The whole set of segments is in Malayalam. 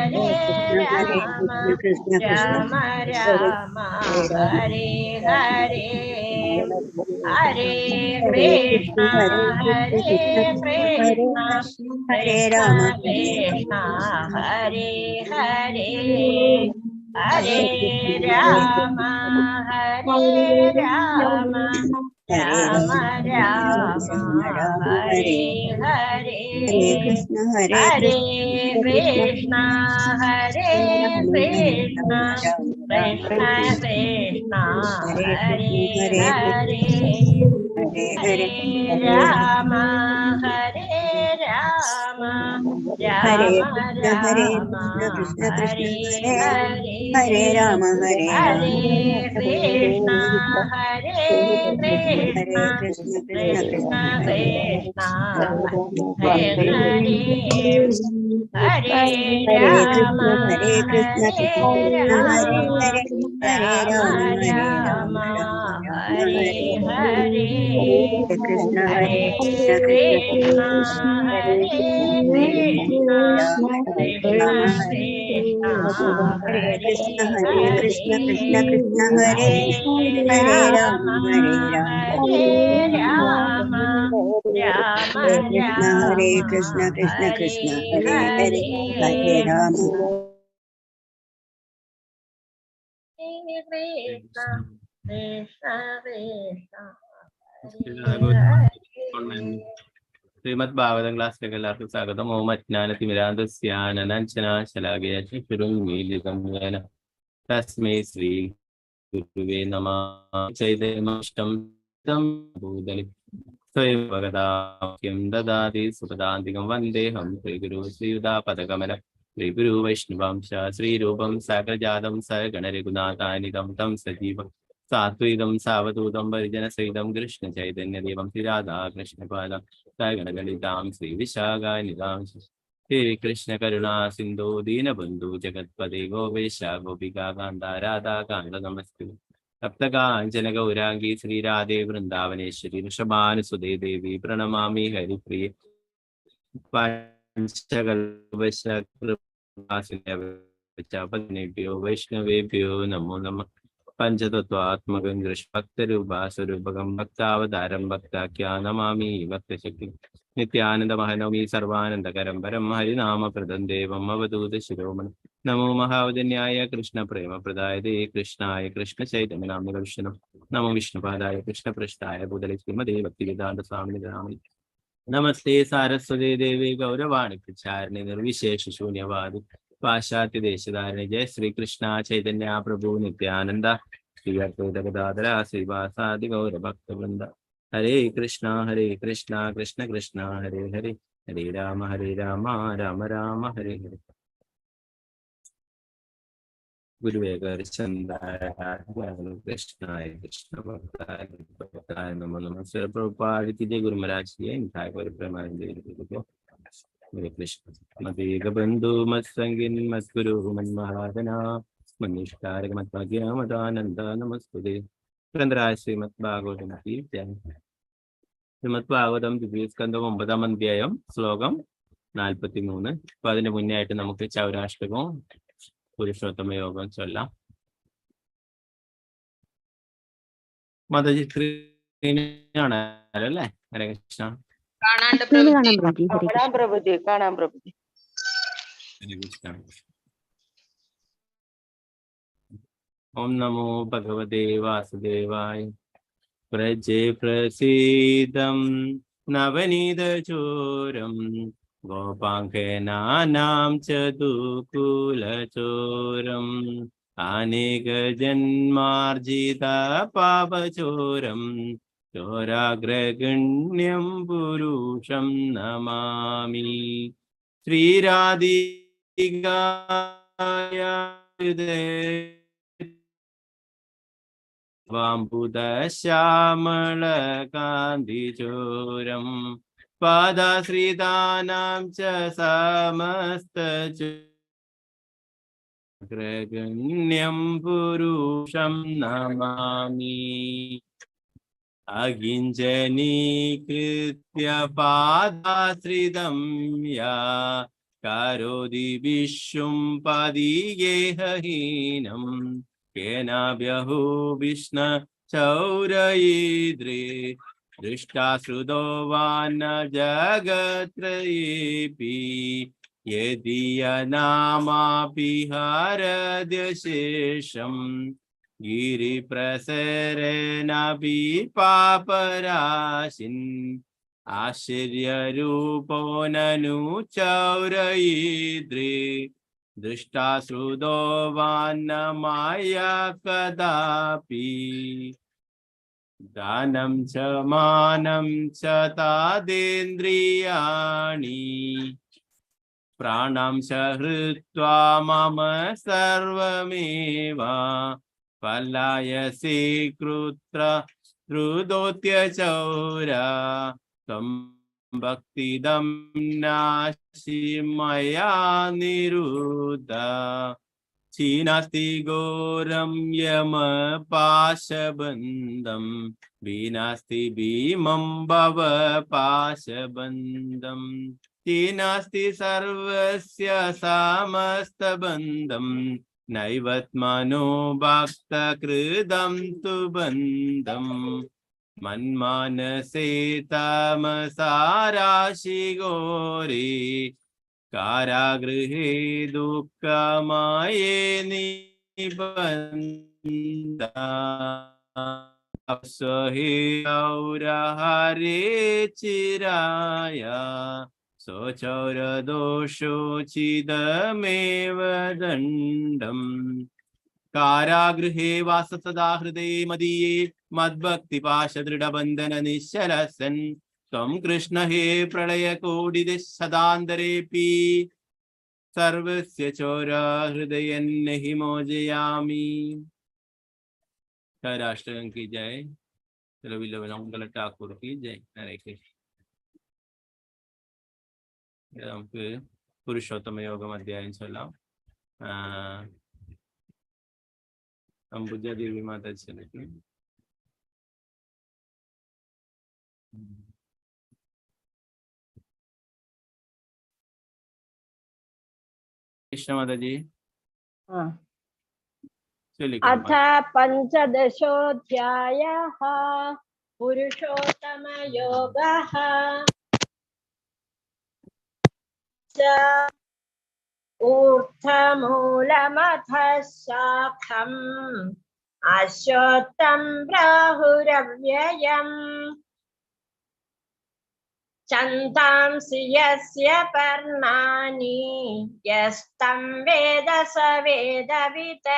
Hare Rama, Rama Rama, Hare Hare, Hare Krishna, Hare Krishna, Krishna Krishna, Hare Hare, Hare Rama, Hare Rama, Rama Rama, Hare Hare, Hare Krishna, Hare Krishna, Krishna Krishna, Hare Hare, Hare Rama, Hare Rama, Rama Rama, Hare Hare, Hare Krishna, Hare Krishna, Krishna Krishna, Hare Hare, Hare Rama, Hare Rama, Rama Rama, Hare Hare, Hare Krishna, Hare Krishna, Krishna Krishna, Hare Hare, Hare Rama, Hare Rama, Rama Rama, Hare Hare, Krishna Krishna Krishna, Shrimad Bhagavatam ക്ലാസ്സിലേക്ക് എല്ലാവർക്കും സ്വാഗതം. ഓം അജ്ഞാനതിമിരാന്തസ്യാനനഞ്ചനാശലാകേന തസ്മൈ ശ്രീ ഗുരുവേ നമഃ. ചൈതന്യമിഷ്ടം ഭൂതലി സ്വയം ഭഗതാഖ്യം ദദാതി സുപദാന്തികം വന്ദേഹം ശ്രീഗുരു ശ്രീയുതാപദകമല ശ്രീഗുരു വൈഷ്ണവാംശ ശ്രീരൂപം സകലജാതം സഗണരഘുനാഥാനിതം തം സജീവം സാത്വികം സാവധൂതം പരിജനസഹിതം കൃഷ്ണ ചൈതന്യദേവം ശ്രീരാധാകൃഷ്ണപാദം സഗണഗണിതാം ശ്രീ വിശാഖാനിതാം ശ്രീകൃഷ്ണ കരുണാ സിന്ധു ദീനബന്ധു ജഗത്പദേ ഗോപേശ ഗോപികാ കാന്ത രാധാകാന്ത നമസ്തേ സപ്തകാഞ്ചന ഗൗരാംഗി ശ്രീരാധേ വൃന്ദാവനേശ്വരി ഋഷഭാനുസുതേ ദേവി പ്രണമാമി ഹരിപ്രിയ പഞ്ചകൽപശകൃപാസിനേഭ്യോ വൈഷ്ണവേഭ്യോ നമോ നമഃ. പഞ്ചതത്വാത്മകം കൃഷ്ണഭക്തരൂപാസ്വരൂപകം ഭക്താവതാരം ഭക്താഖ്യാ നമാമി ഭക്തശക്തി നിത്യാനന്ദമഹനമീ സർവാനന്ദകരം പരം ഹരിനാമപ്രദം ദേവം അവധൂത ശിരോമണി. നമോ മഹാവദന്യായ കൃഷ്ണപ്രേമപ്രദായതേ കൃഷ്ണായ കൃഷ്ണചൈതന്യനാമ്യ ദർശനം. നമോ വിഷ്ണുപാദായ കൃഷ്ണപൃഷ്ഠായ ഭൂതലേ ശ്രീമതേ ഭക്തിവേദാന്ത സ്വാമിനി രാമി. നമസ്തേ സാരസ്വതേ ദേവി ഗൗരവാണി പ്രചാരിണി നിർവിശേഷ ശൂന്യവാദി പാശ്ചാത്യ ദേശധാരണി. ജയ ശ്രീകൃഷ്ണ ചൈതന്യ പ്രഭു നിത്യാനന്ദ ശ്രീ അദ്വൈത ഗദാധര ശ്രീവാസാദി ഗൗരഭക്തവൃന്ദ. ഹരേ കൃഷ്ണ കൃഷ്ണ കൃഷ്ണ ഹരേ ഹരേ, ഹരേ രാമ രാമ രാമ ഹരേ ഹരേ. ഗുരുവേഗർ ചന്ദായ കൃഷ്ണായ കൃഷ്ണ ഭക്തായ നമോ നമഃ. പ്രഭുപാദിത്യ ഗുരു മഹാരാജ് ജി ഇൻകായ പരിപ്രമാനന്ദ കൃഷ്ണ മതേക ബന്ധു മത്സംഗിൻ മത്ഗുരു മന്മഹാദന മനുഷ്കാരക മത്ഭാഗ്യമതാനന്ദ നമസ്തുതേ. പുരന്ദരായ ശ്രീമദ് ഭാഗവതം ശ്രീമദ് ഭാഗവതം ദിവ്യസ്കന്ധം 9-ാം അധ്യായം ശ്ലോകം 43. അപ്പൊ അതിന് മുന്നേ ആയിട്ട് നമുക്ക് ചൗരാഷ്ടകവും പുരുഷോത്തമ യോഗം ചൊല്ലാം. മാതാജി സ്ക്രീനാണല്ലേ? ഹരേ കൃഷ്ണ. കാണാം പ്രഭുജി. ഹരേ കൃഷ്ണ. ഓം നമോ ഭഗവതേ വാസുദേവായ. പ്രജേ പ്രസീദം നവനീതചോരം ഗോപാംഗനാനാം ചതുകുലചോരം അനേകജന്മാർജിത പാപചോരം ചോരാഗ്രഗണ്യം പുരുഷം നമാമി. ശ്രീരാധികായ വാംബുദശ്യാമളകാന്തിചോരം പാദാശ്രിതാനാം ച സമസ്തചോരഗണ്യം പുരുഷം നമാമി. അകിഞ്ചനീകൃത്യ പാദാശ്രിതം യാ കരോതി വിശ്വം പതിഗേഹഹീനം കേനാഭ്യഹോ വിഷ്ണ ചൗരയീദ്രേ ദൃഷ്ടാശ്രുതോ വാന്ന ജഗത്രയേപി യദീയനാമാപി ഹരദ്യശേഷം ഗിരിപ്രസരേണപി പാപരാശിൻ ആശ്ചര്യരൂപോ നനു ചൗരയീദ്രേ ദൃഷ്ടാശ്രുതോ വാന്ന മായ കദാപി ദാനം ച മാനം ച താദേന്ദ്രിയാണി പ്രാണം ച ഹൃത്വാ മമ സർവമേവ പലായസി കൃത്ര ധൃതോത്യ ചൗര ത്വം ഭക്തിദം നാശി മയാ നിരുദ്ധ ചീനാസ്തി ഘോരം യമ പാശബന്ധം വീനാസ്തി ഭീമം ഭവ പാശബന്ധം ചീനാസ്തി സർവസ്യ സമസ്തബന്ധം നൈവത്മനോ ഭക്തകൃതം തു ബന്ധം മന്മാനസേ തമസാരാശി ഘോരേ കാരാഗൃഹേ ദുഃഖമായേ നിബന്ധ സ്വഹേ ഔരഹരേ ചിരായ സ്വചൗരദോഷോചിതമേവ ദണ്ഡം കാരാഗൃഹേ വാസ സദാ ഹൃദയേ മദീയേ മദ്ഭക്തിപാശദൃഢബന്ധന നിശ്ചലസൻ ത്വം കൃഷ്ണ ഹേ പ്രളയകോടിദിശദാന്തരേപി സർവസ്യ ചോരാ ഹൃദയന്ന ഹി മോചയാമി. രാഷ്ട്രം की जय. രവിലവനംഗല ഠാക്കൂർ की जय. ഹരേ കൃഷ്ണ. നമുക്ക് പുരുഷോത്തമ യോഗം അധ്യായം ചൊല്ലാം. അംബുജ ദേവി മാതാ ചൊല്ലിക്കും. कृष्ण माता जी अथ पंचदशोऽध्यायः पुरुषोत्तमयोगः. ऊर्ध्वमूलमथ शाखम् अश्वत्थं प्राहुरव्ययम् छन्दांसि यस्य पर्णानि यस्तं वेद स वेदवित्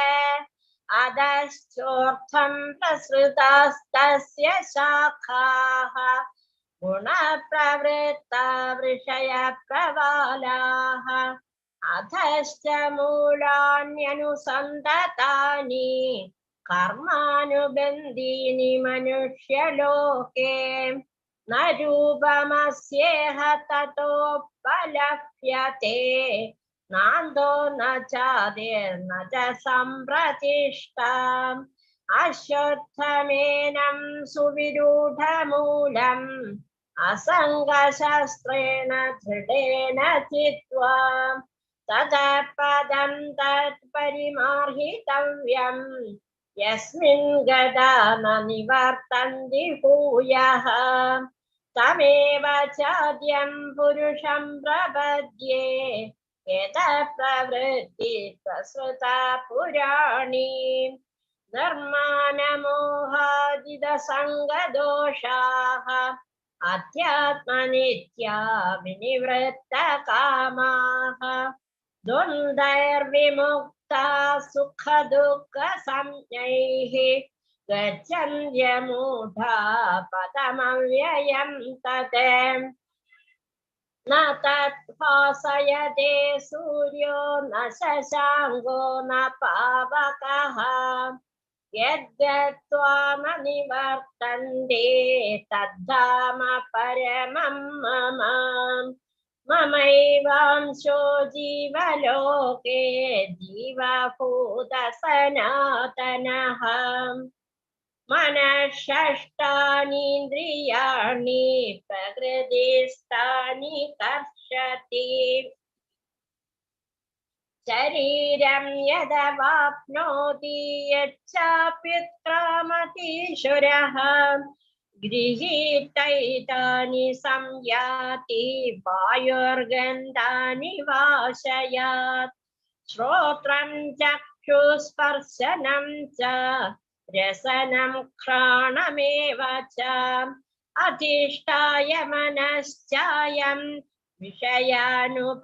अधश्चोर्ध्वं प्रसृतास्तस्य शाखाः गुणप्रवृत्ता वृषयप्रवालाः अधश्च मूलान्यनुसन्ततानि कर्मानुबन्धीनि मनुष्यलोके न रूपमस्येह ततोपलभ्यते नान्दो न चादिर्न च सम्प्रतिष्ठा अश्वत्थमेनं सुविरूढमूलम् असङ्गशस्त्रेण दृढेन चित्वा ततः पदं तत्परिमार्हितव्यम् यस्मिन् गता न निवर्तन्ति भूयः तमेव चाद्यं पुरुषं प्रपद्ये यतः प्रवृत्ति प्रसृता पुराणी धर्मानमोहादिदसङ्गदोषाः अध्यात्मनित्या विनिवृत्तकामाः द्वन्द्वैर्विमुक्ता सुखदुःखसंज्ञैः गच्छन्त्यमूढा पदमव्ययं तत् न तद्भासयते सूर्यो न शशाङ्को न पावकः यद्गत्वा न निवर्तन्ते तद्धाम परमं मम ममैवांशो जीवलोके जीवभूत सनातनः मनःषष्ठानीन्द्रियाणि प्रकृतिस्थानि कर्षति ശരീരം യദവാപ്നോതി യച്ഛാപ്യുത്ക്രാമതീശ്വരഃ ഗൃഹീതൈതാനി സംയാതി വായുർഗന്ധാനി വാശയാത് ശ്രോത്രം ചക്ഷുസ്പർശനം ച രസനം ഘ്രാണമേവ ച അധിഷ്ഠായ മനശ്ചായം വിഷയാനുപസേവത്തെ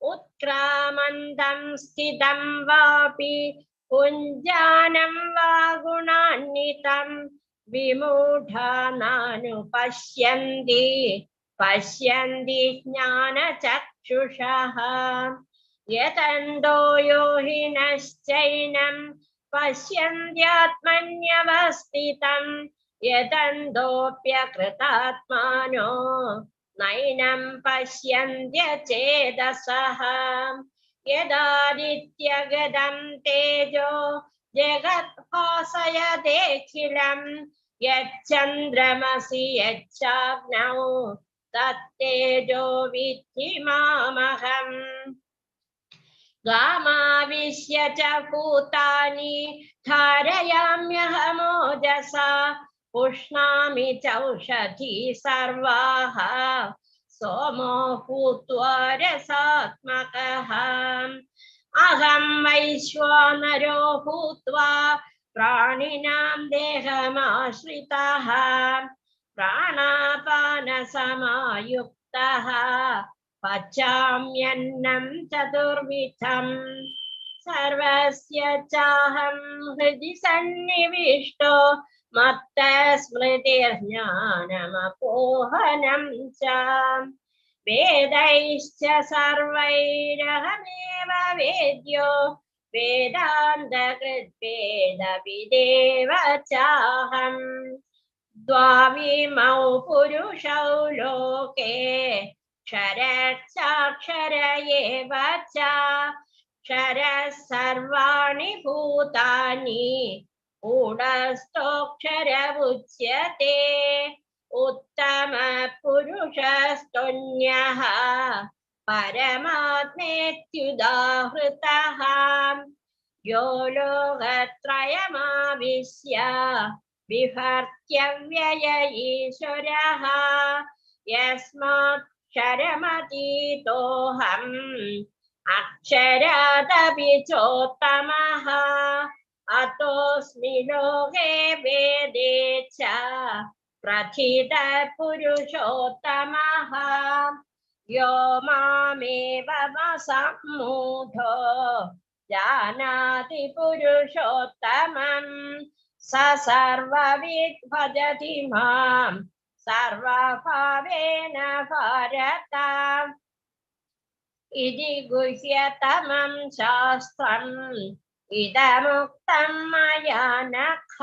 ഉത്ക്രാമന്തം സ്ഥിതം വാപി കുഞ്ജാനം വാ ഗുണാന്വിതം വിമൂഢാനാനുപശ്യന്തി പശ്യന്തി ജ്ഞാനചക്ഷുഷഃ യതന്തോ യോഹിനശ്ചൈനം പശ്യന്ത്യാത്മന്യവസ്ഥിതം യതന്തോപ്യകൃതാത്മാനോ നൈനം പശ്യന്ത്യചേതസഃ യദാദിത്യഗതം തേജോ ജഗദ്ഭാസയതേഖിലം യച്ഛന്ദ്രമസി യച്ഛാഗ്നൗ തത്തേജോ വിദ്ധി മാമഹം ഗാമാവിശ്യ ച ഭൂതാനി ധാരയാമ്യഹമോജസാ പുഷ്ണാമി ചൗഷധീ സർവാഃ സോമോ ഭൂത്വാ രസാത്മകഃ അഹം വൈശ്വാനരോ ഭൂത്വാ പ്രാണിനാം ദേഹമാശ്രിതഃ പ്രാണാപാനസമായുക്തഃ പച്ചാമ്യന്നം ചതുർവിധം സർവസ്യ ചാഹം ഹൃദി സന്നിവിഷ്ടോ മത്തസ്മൃതിർജ്ഞാനമപോഹനം ച വേദൈശ്ച സർവൈരഹമേവ വേദ്യോ വേദാന്തകൃദ്വേദവിദേവ ചാഹം ദ്വാവിമൗ പുരുഷൗ ലോകേ ക്ഷരശ്ചാക്ഷര ഏവ ച ക്ഷരഃ സർവാണി ഭൂതാനി ഗൂഢസ്ഥോക്ഷര ഉച്യത്തെ ഉത്തമ പുരുഷസ്തുന്യഃ പരമാത്മേത്യുദാഹൃതഃ യോ ലോകത്രയമാവിശ്യ വിഭർത്യവ്യയ ഈശ്വരഃ യസ്മാക്ഷരമതീതോഹം അക്ഷരാദപി ചോത്തമഃ അതോസ്മി ലോകേ വേദേ ച പ്രഥിത പുരുഷോത്തമഃ യോ മാമേവ സമ്മൂഢോ ജാനാതി പുരുഷോത്തമം സ സർവവിദ് ഭജതി മാം സർവഭാവേന ഭാരത ഇതി ഗുഹ്യതമം ശാസ്ത്രം ഇദമുക്തം മയാ നഖ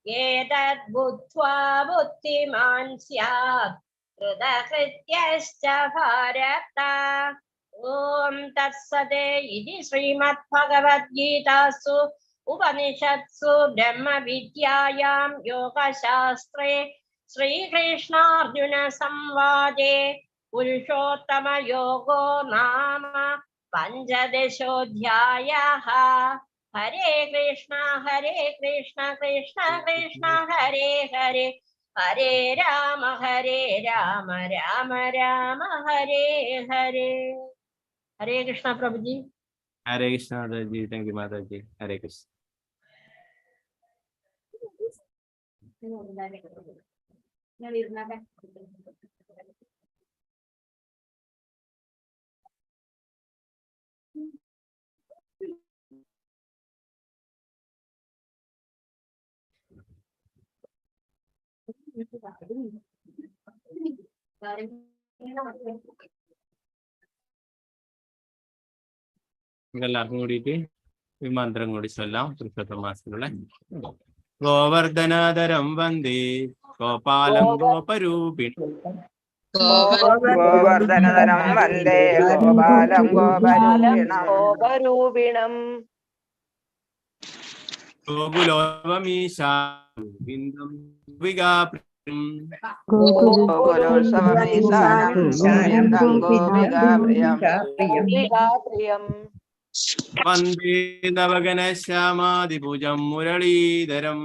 ഏതദ് ബുദ്ധ്വാ ബുദ്ധിമാൻ സ്യാത് കൃതകൃത്യശ്ച ഭാരത ഓം തത്സദ് ഇതി ശ്രീമദ്ഭഗവദ്ഗീതാസു ഉപനിഷത്സു ബ്രഹ്മവിദ്യായാം യോഗശാസ്ത്രേ ശ്രീകൃഷ്ണാർജുന സംവാദേ പുരുഷോത്തമയോഗോ നാമ പഞ്ചദശോധ്യായഃ. ഹരേ കൃഷ്ണ കൃഷ്ണ കൃഷ്ണ ഹരേ ഹരേ ഹരേ രാമ രാമ രാമ ഹരേ ഹരേ. ഹരേ കൃഷ്ണ പ്രഭുജി. ഹരേ കൃഷ്ണ മാതാജി. താങ്ക് യു മാതാജി. ഹരേ കൃഷ്ണ. എല്ലാവർക്കും കൂടിയിട്ട് ഈ മന്ത്രം കൂടി ചൊല്ലാം. പുരുഷോത്തമാസികളെ ഗോവർദ്ധനാധരം വന്ദേ ഗോപാലം ഗോപരൂപിണം. ഗോവർദ്ധനതരം വന്ദേ ഗോപാലം ഗോപരൂപിണം. ഗോകുലോപമീശാ ഗോവിന്ദം ഗോകുലോത്സവമീശാനം ഗോവിന്ദം ഗോപികാപ്രിയം വന്ദേ നവഗണശ്യാമാദിഭുജം മുരളീധരം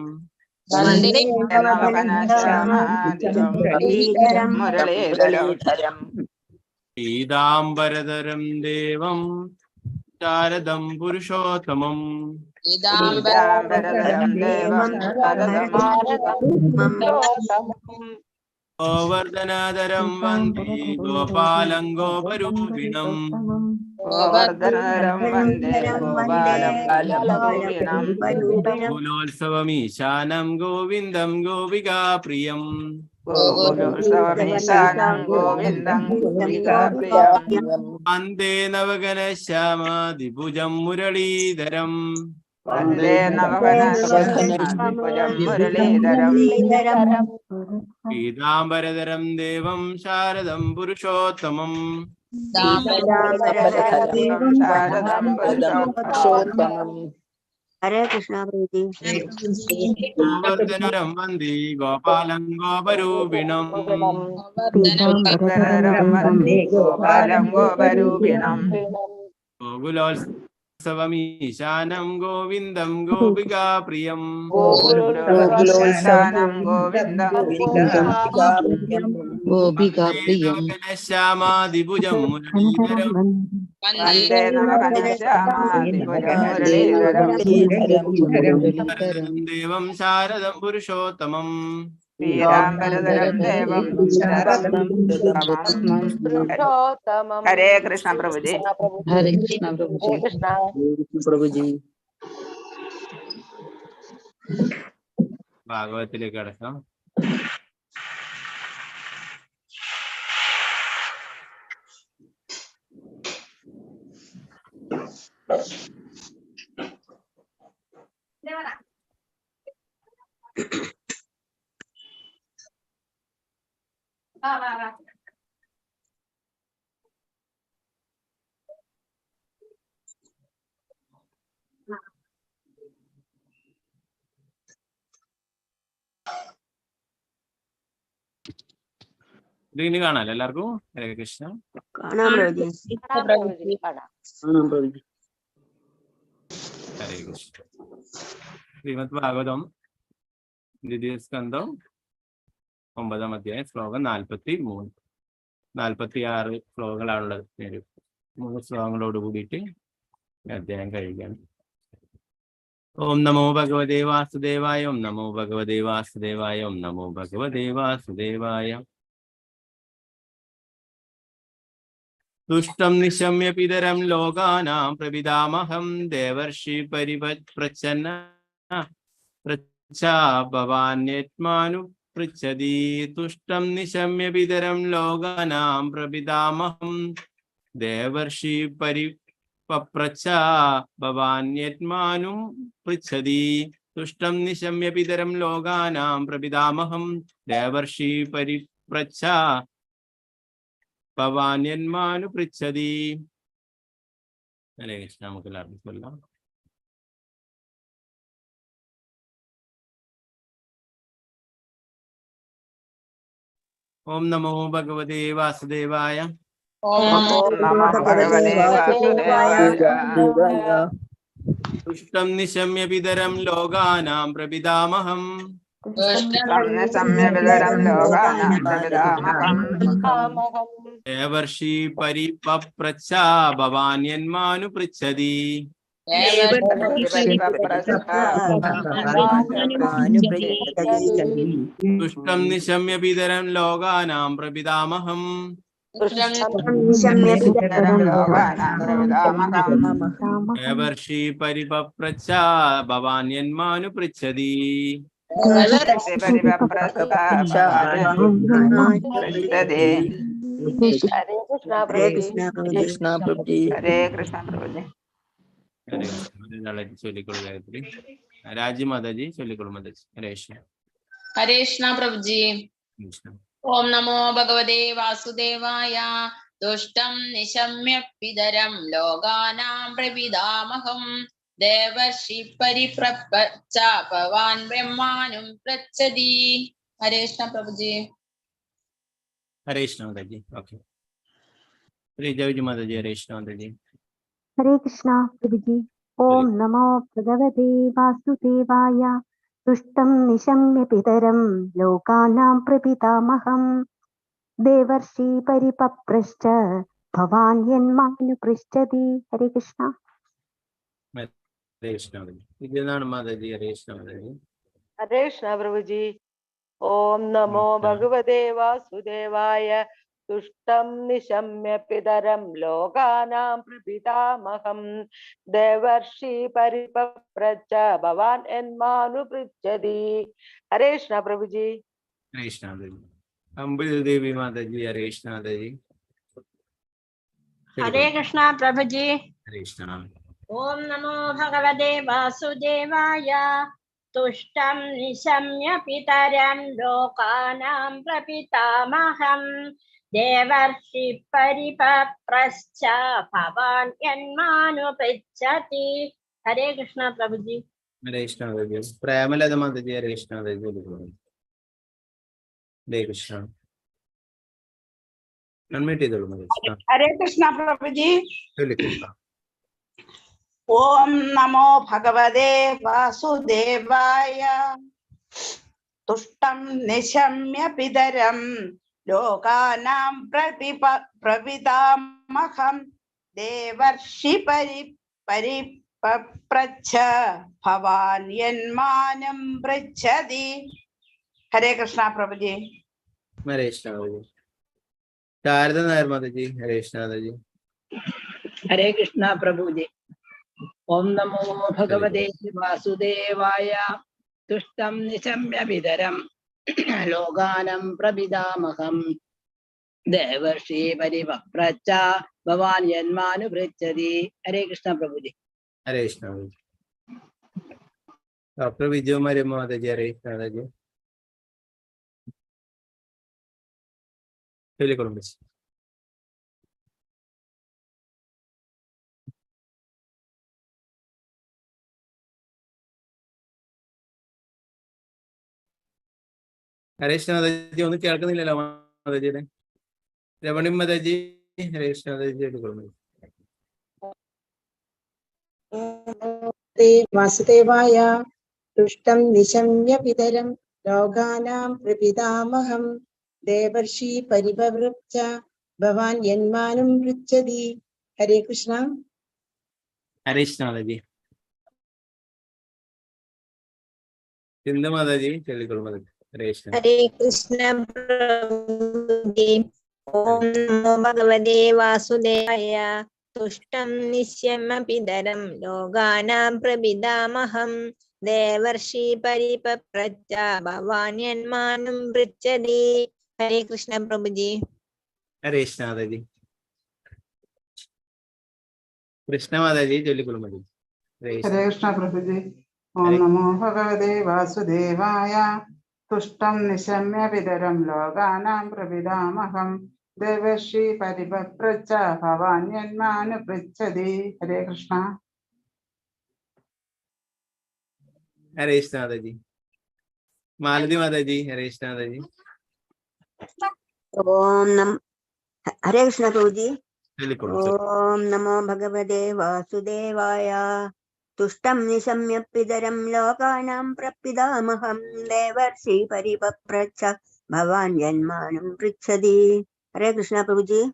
മുരളീധരം പീതാംബരധരം ദേവം ശാരദം പുരുഷോത്തമം ഗോവർദ്ധനധരം വന്ദേ ഗോപാലം ഗോപരൂപിണം ഗോകുലോത്സവമീശാനം ഗോവിന്ദം ഗോപികാപ്രിയം വന്ദേ നവഗണശ്യാമാദിഭുജം മുരളീധരം പീതാംബരധരം ദേവം ശാരദം പുരുഷോത്തമം ഹരേ കൃഷ്ണ പ്രഭുജി. ഗോവർദ്ധനം വന്ദേ ഗോപാലം ഗോപരൂപിണം ഗോകുലോത്സവമീശാനം ഗോവിന്ദം ഗോപികാപ്രിയം ശ്യാമാദിഭുജം മുരളീധരം ദേവം ശാരദം പുരുഷോത്തമം ഹരേ കൃഷ്ണ പ്രഭുജി. ഹരേ കൃഷ്ണ പ്രഭുജി. ഭാഗവത്തിലേക്ക് കടക്കാം. ഇതിന് കാണാല്ലോ എല്ലാവർക്കും. ഹരേ കൃഷ്ണ. കാണാം പ്രഭുജി. ഹരേ കൃഷ്ണ. ശ്രീമദ് ഭാഗവതം ദ്വിതീയ സ്കന്ധം 9-ാം അധ്യായം ശ്ലോകം 43. 46 ശ്ലോകങ്ങളാണുള്ളത്. 3 ശ്ലോകങ്ങളോട് കൂടിയിട്ട് അധ്യായം കഴിയുകയാണ്. ഓം നമോ ഭഗവതേ വാസുദേവായ. ഓം നമോ ഭഗവതേ വാസുദേവായ. ഓം നമോ ഭഗവതേ വാസുദേവായ. ദുഷ്ടം നിശമ്യ പിതരം ലോകാനാം പ്രപിതാമഹം ദേവർഷി പരിപൃച്ഛന്ന ഭവാന്യത്മാനു പൃച്ഛതി. തുഷ്ടം നിശമ്യ പിതരം ലോകാനാം പ്രപിതാമഹം ദേവർഷി പരിപൃച്ഛ ഭവാന്യത്മാനും പൃച്ഛതി. തുഷ്ടം നിശമ്യ പിതരം ലോകാനാം പ്രപിതാമഹം ദേവർഷി പരിപൃച്ഛ ഭവാന്യന്മാനു പൃച്ഛതി. ഹരേ കൃഷ്ണ. നമുക്ക് എല്ലാവർക്കും ചൊല്ലാം. ഓം നമോ ഭഗവതേ വാസുദേവായ. തുഷ്ടം നിശമ്യ പിതരം ലോകാനാം പ്രപിതാമഹം ദേവർഷി പരിപൃച്ഛ ഭവാന്യന്മാനു പൃച്ഛതി. തുഷ്ടം നിശമ്യ പിതരം ലോകാനാം പ്രപിതാമഹം ദേവർഷി പരിപൃച്ഛ ഭവാന്യന്മാനു പൃച്ഛതി. ചൊല്ലിക്കൊള്ളു ഗായത്രി. രാജി മാതാജി ചൊല്ലിക്കൊള്ളു മാതാജി. ഹരേ കൃഷ്ണ. ഹരേ കൃഷ്ണ പ്രഭുജി. ഓം നമോ ഭഗവതേ വാസുദേവായ. ദുഷ്ടം നിശമ്യ പിതരം ലോകാനാം പ്രപിതാമഹം ദേവർഷി പരിപൃച്ഛ ഭവാൻ ബ്രഹ്മാനും പൃച്ഛതി. हरे कृष्णा प्रभु जी। हरे कृष्ण माता जी। ओके, जय माता जी। हरे कृष्ण माता जी। हरे कृष्णा प्रभु जी। ओम नमो भगवते वासुदेवाय। तुष्टं निशम्य पितरं लोकानां प्रपितामहं। देवर्षि परिपप्रश्च भवान् यन्मानुपृच्छति। हरे कृष्णा। हरे कृष्ण माता जी। इതാണ് माता जी। हरे कृष्ण माता जी। हरे कृष्ण प्रभु जी। ओम नमो भगवते वासुदेवाय। तुष्टं निशम्य पितरं लोकानां प्रपितामहं। देवर्षि परिपप्रच्छ भवान् यन्मानुपृच्छति। हरे कृष्ण प्रभु जी। हरे कृष्ण माता जी। अम्बिका देवी माता जी। हरे कृष्ण माता जी। हरे कृष्णा प्रभु जी। हरे कृष्ण। ओम नमो भगवते वासुदेवाय। तुष्टं निशम्य पितरं लोकानां प्रपितामहं। देवर्षि परिपप्रश्च भवान् यन्मानुपृच्छति। हरे कृष्णा प्रभु जी। हरे कृष्ण माता जी। प्रेमलता माता जी। हरे कृष्ण माता जी। हरे कृष्ण। अनम्यूट ചെയ്തോളൂ माता जी। हरे कृष्ण प्रभु जी। चलिए। ओम नमो भगवते वासुदेवाय। तुष्टं निशम्य पितरं लोकानां प्रपितामहं। देवर्षि परिपप्रच्छ भवान् यन्मानं पृच्छति। हरे कृष्ण प्रभु जी। हरे कृष्ण माता जी। शारदा नायर माता जी। हरे कृष्ण माता जी। हरे कृष्णा प्रभु जी। ओम नमो भगवते वासुदेवाय। तुष्टं निशम्य पितरं लोकानां प्रपितामहं। देवर्षि परिपप्रच्छ भवान् यन्मानुपृच्छति। हरे कृष्णा प्रभु जी। हरे कृष्ण माता जी। डॉक्टर विजय मरियम माता जी। हरे कृष्ण माता जी। चलिए करो मिस। हरे कृष्ण माता जी। ഒന്നും കേൾക്കുന്നില്ലല്ലോ മാതാജിയുടെ. രമണി മാതാജി. ഹരേ കൃഷ്ണ മാതാജി. वासुदेवाय। तुष्टं निशम्य पितरं लोकानां प्रपितामहं। देवर्षि परिपवृच्छ भवान् यन्मानं पृच्छति। हरे कृष्ण। हरे कृष्ण माताजी। सिंधु माताजी। चलिए करो माताजी। हरे कृष्ण। हरे कृष्ण प्रभु जी। ओम नमो भगवते वासुदेवाय। तुष्टं निश्यम्य पितरं लोकानां प्रपितामहं। देवर्षि परिपप्रच्छ भवान् यन्मानं पृच्छति। हरे कृष्ण प्रभु जी। हरे कृष्ण माताजी। कृष्ण माताजी। चलिए करो माताजी। हरे कृष्ण प्रभु जी। ओम नमो भगवते वासुदेवाय। तुष्टं निशम्य पितरं लोकानां प्रपितामहं। देवर्षि परिपप्रच्छ भवान् यन्मानुपृच्छति। हरे कृष्ण। हरे कृष्ण माताजी। मालती माताजी। हरे कृष्ण माताजी। ओम नम हरे कृष्ण प्रभु जी। चलिए करो। ओम नमो भगवते वासुदेवाय। तुष्टं निशम्य पितरं लोकानां प्रपितामहं। देवर्षि परिपप्रच्छ भवान् यन्मानं पृच्छति। हरे कृष्ण प्रभु जी।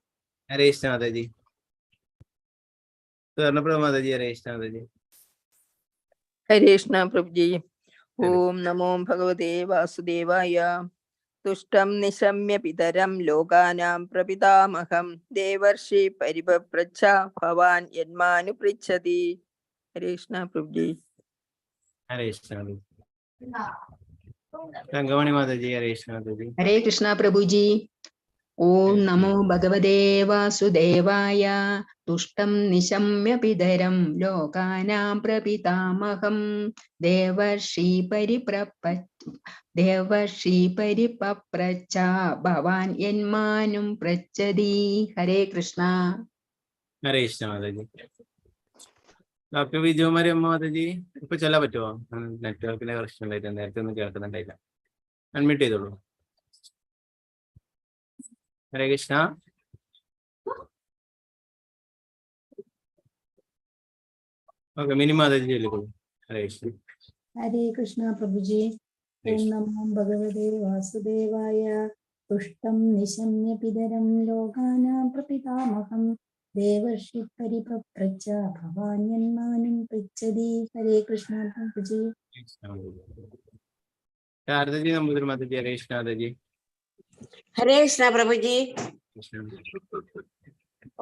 हरे कृष्ण माताजी। स्वर्णप्रभा माताजी। हरे कृष्ण माताजी। हरे कृष्ण प्रभु जी। ओम नमो भगवते वासुदेवाय। तुष्टं निशम्य पितरं लोकानां प्रपितामहं। देवर्षि परिपप्रच्छ भवान् यन्मानुपृच्छति। हरे कृष्ण प्रभु जी। हरे कृष्ण माताजी। रंगमणि माताजी। हरे कृष्ण माताजी। हरे कृष्णा प्रभु जी। ओम नमो भगवते वासुदेवाय। तुष्टं निशम्य पितरं लोकानां प्रपितामहं। देवर्षि परिपप्रच्छ भवान् यन्मानं पृच्छति। हरे कृष्णा। हरे कृष्ण माताजी। ഡോക്ടർ വിജയകുമാരി അമ്മ മാതാജി. ഇപ്പൊ ചൊല്ലാൻ പറ്റുമോ? നെറ്റ്വർക്കിന്റെ പ്രശ്നം ഉണ്ടായിട്ട് നേരത്തെ ഒന്നും കേൾക്കുന്നുണ്ടായില്ല. അൺമ്യൂട്ട് ചെയ്തോളൂ. ഹരേ കൃഷ്ണ. ഓക്കെ, മിനി മാതാജി ചൊല്ലിക്കോളൂ. ഹരേ കൃഷ്ണ. ഹരേ കൃഷ്ണ പ്രഭുജി. ഓം നമോ ഭഗവതേ വാസുദേവായ. തുഷ്ടം നിശമ്യ പിതരം ലോകാനാം പ്രപിതാമഹം ദേവർഷി പരിപപ്രച്ഛ ഭവാന്യന്മാനം പൃച്ഛതി. ഹരേ കൃഷ്ണ പ്രഭുജി. ശാരദജി നമ്പൂതിരി മാതാജി. ഹരേ കൃഷ്ണ മാതാജി. ഹരേ കൃഷ്ണ പ്രഭുജി.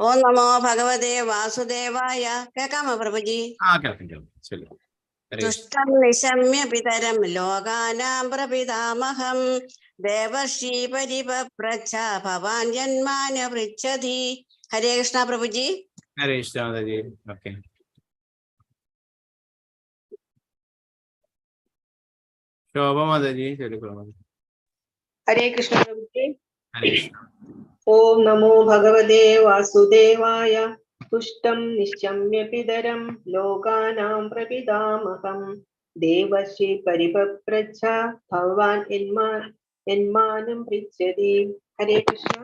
ഓം നമോ ഭഗവതേ വാസുദേവായ. കേൾക്കാമോ പ്രഭുജി? തുഷ്ടം നിശമ്യ പിതരം ലോകാനാം പ്രപിതാമഹം ദേവർഷി പരിപപ്രച്ഛ ഭവാൻ ജന്മാന പൃച്ഛതി. ഹരേ കൃഷ്ണ പ്രഭുജി. ഹരേ കൃഷ്ണ മാതാജി. ഓക്കെ, ശോഭ മാതാജി ചൊല്ലിക്കോളൂ. ഹരേ കൃഷ്ണ പ്രഭുജി. ഹരേ കൃഷ്ണ. ഓം നമോ ഭഗവതേ വാസുദേവായ. തുഷ്ടം നിശമ്യ പിതരം ലോകാനാം പ്രപിതാമഹം ദേവർഷി പരിപപ്രച്ഛ ഭവാൻ എന്മാനം പൃച്ഛതി. ഹരേ കൃഷ്ണ.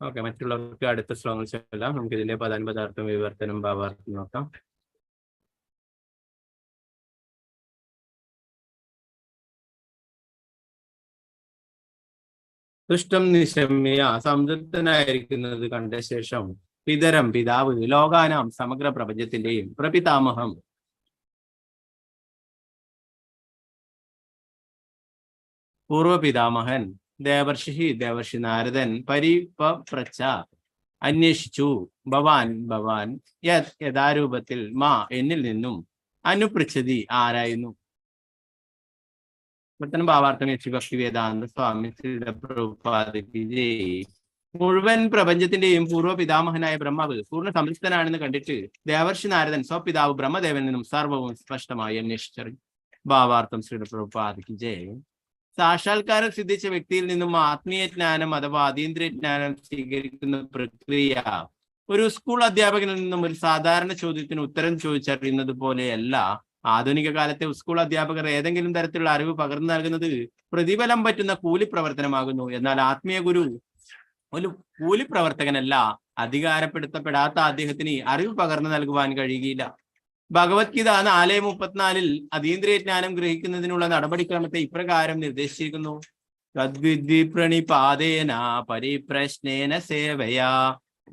ഓക്കെ, മറ്റുള്ളവർക്ക് അടുത്ത ശ്ലോകങ്ങൾ ചൊല്ലാം. നമുക്ക് ഇതിന്റെ പദാനുപദാർത്ഥം, വിവർത്തനം, ഭാവാർത്ഥം നോക്കാം. തുഷ്ടം നിശമ്യ, സംതൃപ്തനായിരിക്കുന്നത് കണ്ട ശേഷം, പിതരം, പിതാവ്, ലോകാനാം, സമഗ്ര പ്രപഞ്ചത്തിന്റെയും, പ്രപിതാമഹം, പൂർവപിതാമഹൻ, ദേവർഷി, ദേവർഷി നാരദൻ, പരിപപ്രച്ഛ, അന്വേഷിച്ചു, ഭവാൻ, ഭവാൻ, യഥാരൂപത്തിൽ, മാ, എന്നിൽ നിന്നും, അനുപൃച്ഛതി, ആരായുന്നു. ഭാവാർത്ഥം ഭക്തി വേദാന്ത സ്വാമി പ്രഭുപാദിക്ക്. മുഴുവൻ പ്രപഞ്ചത്തിന്റെയും പൂർവ്വ പിതാമഹനായ ബ്രഹ്മാവ് പൂർണ്ണ സംതൃപ്തനാണെന്ന് കണ്ടിട്ട് ദേവർഷി നാരദൻ സ്വപിതാവ് ബ്രഹ്മദേവനിൽ നിന്നും സർവവും സ്പഷ്ടമായി അന്വേഷിച്ചറിഞ്ഞു. ഭാവാർത്ഥം ശ്രീ പ്രഭുപാദിക്ക്. സാക്ഷാത്കാരം സിദ്ധിച്ച വ്യക്തിയിൽ നിന്നും ആത്മീയ ജ്ഞാനം അഥവാ അതീന്ദ്രിയ ജ്ഞാനം സ്വീകരിക്കുന്ന പ്രക്രിയ ഒരു സ്കൂൾ അധ്യാപകനിൽ നിന്നും ഒരു സാധാരണ ചോദ്യത്തിന് ഉത്തരം ചോദിച്ചറിയുന്നത് പോലെയല്ല. ആധുനിക കാലത്തെ സ്കൂൾ അധ്യാപകർ ഏതെങ്കിലും തരത്തിലുള്ള അറിവ് പകർന്നു നൽകുന്നത് പ്രതിഫലം പറ്റുന്ന കൂലി പ്രവർത്തനമാകുന്നു. എന്നാൽ ആത്മീയ ഗുരു ഒരു കൂലി പ്രവർത്തകനല്ല. അധികാരപ്പെടുത്തപ്പെടാത്ത അദ്ദേഹത്തിന് അറിവ് പകർന്നു നൽകുവാൻ കഴിയുകയില്ല. ഭഗവത്ഗീത 4:34 അതീന്ദ്രിയ ജ്ഞാനം ഗ്രഹിക്കുന്നതിനുള്ള നടപടിക്രമത്തെ ഇപ്രകാരം നിർദ്ദേശിച്ചിരിക്കുന്നു. തദ്വിദ്ധി പ്രണിപാതേന പരിപ്രശ്നേന സേവയാ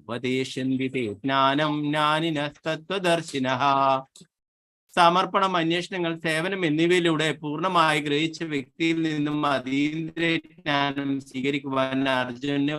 ഉപദേശന്തി ജ്ഞാനം ജ്ഞാനിനസ്തത്വദർശിനഃ. സമർപ്പണം, അന്വേഷണങ്ങൾ, സേവനം എന്നിവയിലൂടെ പൂർണ്ണമായി ഗ്രഹിച്ച വ്യക്തിയിൽ നിന്നും അതീന്ദ്രിയ ജ്ഞാനം സ്വീകരിക്കുവാൻ അർജുന.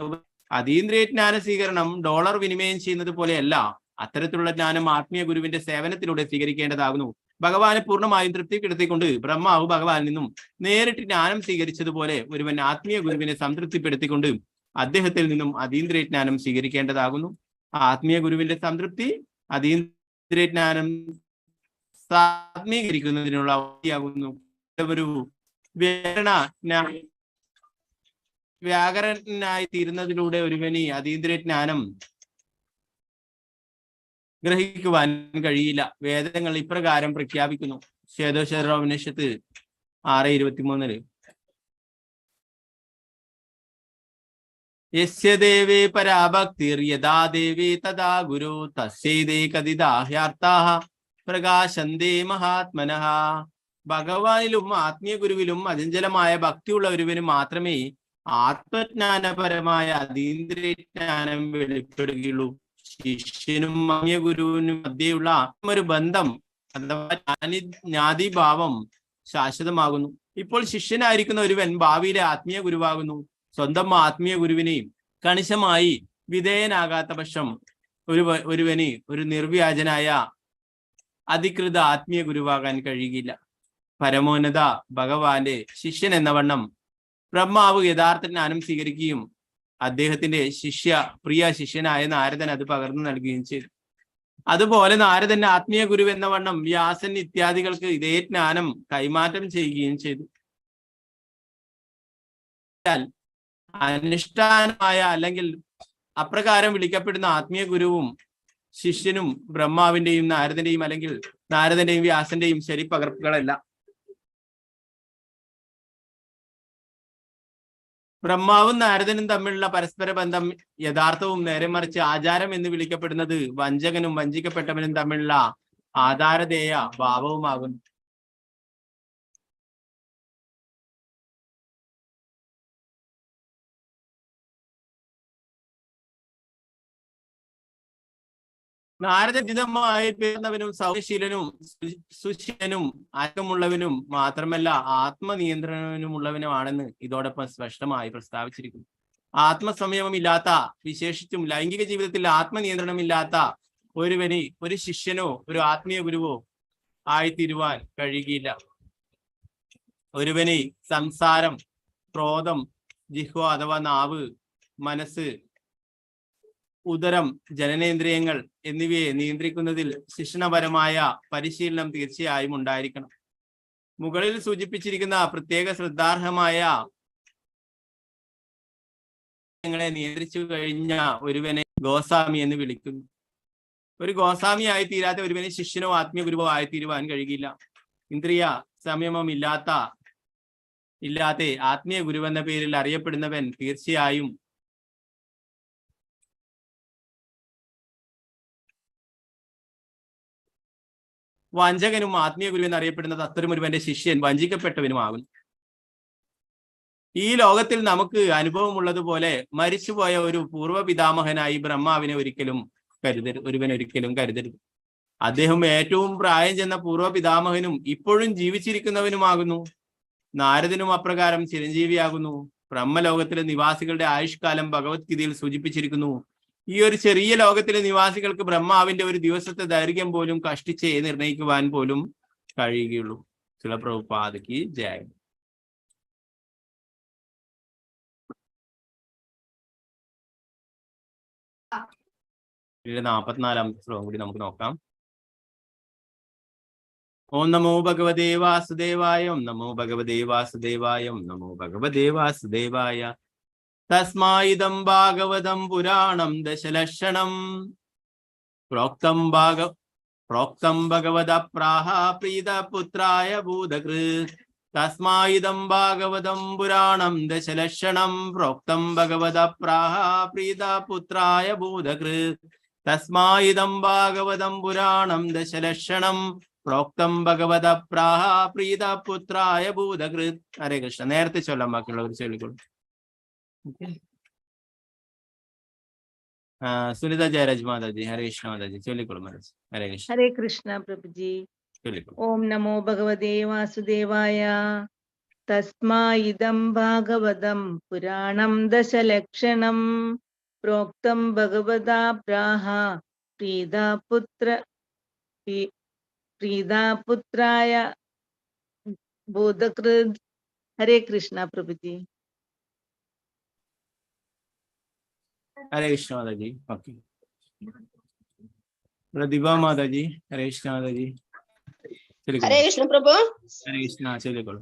അതീന്ദ്രിയ ജ്ഞാന സ്വീകരണം ഡോളർ വിനിമയം ചെയ്യുന്നത് പോലെയല്ല. അത്തരത്തിലുള്ള ജ്ഞാനം ആത്മീയ ഗുരുവിന്റെ സേവനത്തിലൂടെ സ്വീകരിക്കേണ്ടതാകുന്നു. ഭഗവാനെ പൂർണ്ണമായും തൃപ്തിപ്പെടുത്തിക്കൊണ്ട് ബ്രഹ്മാവ് ഭഗവാനിൽ നിന്നും നേരിട്ട് ജ്ഞാനം സ്വീകരിച്ചതുപോലെ ഒരുവൻ ആത്മീയ ഗുരുവിനെ സംതൃപ്തിപ്പെടുത്തിക്കൊണ്ട് അദ്ദേഹത്തിൽ നിന്നും അതീന്ദ്രിയ ജ്ഞാനം സ്വീകരിക്കേണ്ടതാകുന്നു. ആത്മീയ ഗുരുവിന്റെ സംതൃപ്തി അതീന്ദ്രിയ ജ്ഞാനം സാത്മീകരിക്കുന്നതിനുള്ള വഴിയാകുന്നു. ഒരു വ്യാകരണനായി തീരുന്നതിലൂടെ ഒരുവന് അതീന്ദ്രിയ ജ്ഞാനം ഗ്രഹിക്കുവാൻ കഴിയില്ല. വേദങ്ങൾ ഇപ്രകാരം പ്രഖ്യാപിക്കുന്നു. ശ്വേതോപനിഷത്ത് 6:23 യസ്യ ദേവേ പരാഭക്തിർ യഥാ ദേവേ തഥാ ഗുരു തസ്യൈതേ കദിതാഹ്യാർത്ഥാഃ പ്രകാശന്തേ മഹാത്മനഃ. ഭഗവാനിലും ആത്മീയ ഗുരുവിലും അചഞ്ചലമായ ഭക്തിയുള്ള ഒരുവന് മാത്രമേ ആത്മജ്ഞാനപരമായ അതീന്ദ്രിയ ജ്ഞാനം വെളിപ്പെടുകയുള്ളൂ. ശിഷ്യനും ആത്മീയ ഗുരുവിനും മധ്യയുള്ള ഒരു ബന്ധം അഥവാ ജ്ഞാതിഭാവം ശാശ്വതമാകുന്നു. ഇപ്പോൾ ശിഷ്യനായിരിക്കുന്ന ഒരുവൻ ഭാവിയിലെ ആത്മീയ ഗുരുവാകുന്നു. സ്വന്തം ആത്മീയ ഗുരുവിനെ കണിശമായി വിധേയനാകാത്ത പക്ഷം ഒരുവന് ഒരു നിർവ്യാജനായ അധികൃത ആത്മീയ ഗുരുവാകാൻ കഴിയുകയില്ല. പരമോന്നത ഭഗവാന്റെ ശിഷ്യൻ എന്ന വണ്ണം ബ്രഹ്മാവ് യഥാർത്ഥ ജ്ഞാനം സ്വീകരിക്കുകയും അദ്ദേഹത്തിന്റെ പ്രിയ ശിഷ്യനായ നാരദൻ അത് പകർന്നു നൽകുകയും ചെയ്തു. അതുപോലെ നാരദന്റെ ആത്മീയ ഗുരു എന്ന വണ്ണം വ്യാസൻ ഇത്യാദികൾക്ക് ഇതേ ജ്ഞാനം കൈമാറ്റം ചെയ്യുകയും ചെയ്തു. അനുഷ്ഠാനമായ അല്ലെങ്കിൽ അപ്രകാരം വിളിക്കപ്പെടുന്ന ആത്മീയ ഗുരുവും ശിഷ്യനും ബ്രഹ്മാവിന്റെയും നാരദന്റെയും അല്ലെങ്കിൽ നാരദന്റെയും വ്യാസന്റെയും ശരിപ്പകർപ്പുകളല്ല. ബ്രഹ്മാവും നാരദനും തമ്മിലുള്ള പരസ്പര ബന്ധം യഥാർത്ഥവും നേരെ മറിച്ച് ആചാരം എന്ന് വിളിക്കപ്പെടുന്നത് വഞ്ചകനും വഞ്ചിക്കപ്പെട്ടവനും തമ്മിലുള്ള ആധാരധേയ ഭാവവുമാകുന്നു. നാരദമായി പിറന്നവനും സൗശീലനും സുശീലനും ആത്മമുള്ളവനും മാത്രമല്ല ആത്മനിയന്ത്രണനുമുള്ളവനുമാണെന്ന് ഇതോടൊപ്പം സ്പഷ്ടമായി പ്രസ്താവിച്ചിരിക്കുന്നു. ആത്മസംയമമില്ലാത്ത, വിശേഷിച്ചും ലൈംഗിക ജീവിതത്തിൽ ആത്മനിയന്ത്രണമില്ലാത്ത ഒരുവന് ഒരു ശിഷ്യനോ ഒരു ആത്മീയ ഗുരുവോ ആയിത്തീരുവാൻ കഴിയുകയില്ല. ഒരുവന് സംസാരം, ക്രോധം, ജിഹ്വ അഥവാ നാവ്, മനസ്സ്, ഉദരം, ജനനേന്ദ്രിയങ്ങൾ എന്നിവയെ നിയന്ത്രിക്കുന്നതിൽ ശിക്ഷണപരമായ പരിശീലനം തീർച്ചയായും ഉണ്ടായിരിക്കണം. മുകളിൽ സൂചിപ്പിച്ചിരിക്കുന്ന പ്രത്യേക ശ്രദ്ധാർഹമായ നിയന്ത്രിച്ചു കഴിഞ്ഞ ഒരുവനെ ഗോസ്വാമി എന്ന് വിളിക്കുന്നു. ഒരു ഗോസ്വാമി ആയി തീരാത്ത ഒരുവനെ ശിഷ്യനോ ആത്മീയ ഗുരുവോ ആയിത്തീരുവാൻ കഴിയില്ല. ഇന്ദ്രിയ സംയമം ഇല്ലാത്ത ആത്മീയ ഗുരുവെന്ന പേരിൽ അറിയപ്പെടുന്നവൻ തീർച്ചയായും വഞ്ചകനും ആത്മീയ ഗുരു എന്നറിയപ്പെടുന്നത് അത്തരമൊരുവന്റെ ശിഷ്യൻ വഞ്ചിക്കപ്പെട്ടവനുമാകുന്നു. ഈ ലോകത്തിൽ നമുക്ക് അനുഭവമുള്ളതുപോലെ മരിച്ചുപോയ ഒരു പൂർവ്വ പിതാമഹനായി ബ്രഹ്മാവിനെ ഒരിക്കലും കരുതരുത്. അദ്ദേഹം ഏറ്റവും പ്രായം ചെന്ന പൂർവ്വ പിതാമഹനും ഇപ്പോഴും ജീവിച്ചിരിക്കുന്നവനുമാകുന്നു. നാരദനും അപ്രകാരം ചിരഞ്ജീവിയാകുന്നു. ബ്രഹ്മലോകത്തിലെ നിവാസികളുടെ ആയുഷ്കാലം ഭഗവത്ഗീതയിൽ സൂചിപ്പിച്ചിരിക്കുന്നു. ഈ ഒരു ചെറിയ ലോകത്തിലെ നിവാസികൾക്ക് ബ്രഹ്മാവിന്റെ ഒരു ദിവസത്തെ ദൈർഘ്യം പോലും കഷ്ടിച്ച് നിർണയിക്കുവാൻ പോലും കഴിയുകയുള്ളൂ. ശ്രീല പ്രഭുപാദയ്ക്ക് ജയ. ഇതിലെ 44-ാമത്തെ ശ്ലോകം കൂടി നമുക്ക് നോക്കാം. ഓം നമോ ഭഗവതേ വാസുദേവായ. ഓം നമോ ഭഗവതേ വാസുദേവായ. ഓം നമോ ഭഗവതേ വാസുദേവായ. തസ്മായിദം ഭാഗവതം പുരാണം ദശലക്ഷണം പ്രോക്തം ഭഗവത പ്രാഹ പ്രീതപുത്രായ ഭൂതകൃത്. തസ്മായിദം ഭാഗവതം പുരാണം ദശലക്ഷണം പ്രോക്തം ഭഗവത പ്രാഹ പ്രീതപുത്രായ ഭൂതകൃത്. തസ്മായിദം ഭാഗവതം പുരാണം ദശലക്ഷണം പ്രോക്തം ഭഗവത പ്രാഹ പ്രീതപുത്രായ ഭൂതകൃത്. ഹരേ കൃഷ്ണ. നേരത്തെ ചൊല്ലാം, ബാക്കിയുള്ളവർ ചൊല്ലിക്കൊള്ളു. സുനിത ജയരാജ് മാതാജി. ഹരേ കൃഷ്ണ മാതാജി, ചൊല്ലിക്കൊള്ളു മാതാജി. ഹരേ കൃഷ്ണ. ഹരേ കൃഷ്ണ പ്രഭുജി. ഓം നമോ ഭഗവതേ വാസുദേവായ. തസ്മായിദം ഭാഗവതം പുരാണം ദശലക്ഷണം പ്രോക്തം ഭഗവതാ പ്രാഹ പ്രീതപുത്രായ ഭൂതകൃത്. ഹരേ കൃഷ്ണ പ്രഭുജി. ഹരേ കൃഷ്ണ മാതാജി. ഓക്കെ. പ്രതിഭ മാതാജി. ഹരേ കൃഷ്ണ മാതാജി. ഹരേ കൃഷ്ണ പ്രഭു. ഹരേ കൃഷ്ണ, ചൊല്ലിക്കോളൂ.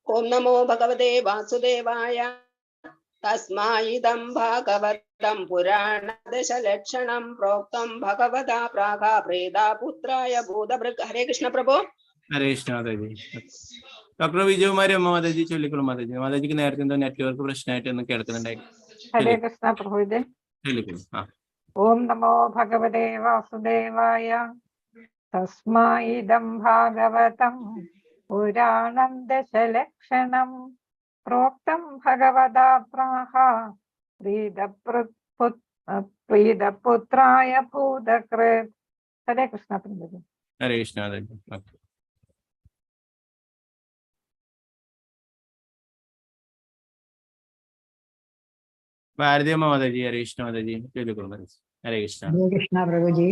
ഓം നമോ ഭഗവതേ വാസുദേവായ. തസ്മായിദം ഭാഗവതം പുരാണ ദശലക്ഷണം പ്രോക്തം ഭഗവതാ പ്രാഹ പ്രീതപുത്രായ ഭൂതഭൃഗ്. ഹരേ കൃഷ്ണ പ്രഭു. ഹരേ കൃഷ്ണ മാതാജി. ഡോക്ടർ വിജയകുമാരി അമ്മ മാതാജി, ചൊല്ലിക്കോളൂ മാതാജി. മാതാജിക്ക് നേരത്തെ എന്തോ നെറ്റ്വർക്ക് പ്രശ്നമായിട്ട് ഒന്ന് കേൾക്കുന്നുണ്ടായി. ഹരേ കൃഷ്ണ പ്രഭുജി. ഓം നമോ ഭഗവതേ വാസുദേവായ. തസ്മായിദം ഭാഗവതം പുരാണം ദശലക്ഷണം പ്രോക്തം ഭഗവതാ പ്രാഹ പ്രീതപുത്രായ ഭൂതകൃത്. ഹരേ കൃഷ്ണ പ്രഭുജി. ഹരേ കൃഷ്ണ മാതാജി. ഭാരതീയ മാതാജി. ഹരേ കൃഷ്ണ മാതാജി, ചൊല്ലിക്കോളൂ മാതാജി. ഹരേ കൃഷ്ണ. ഹരേ കൃഷ്ണ പ്രഭുജി.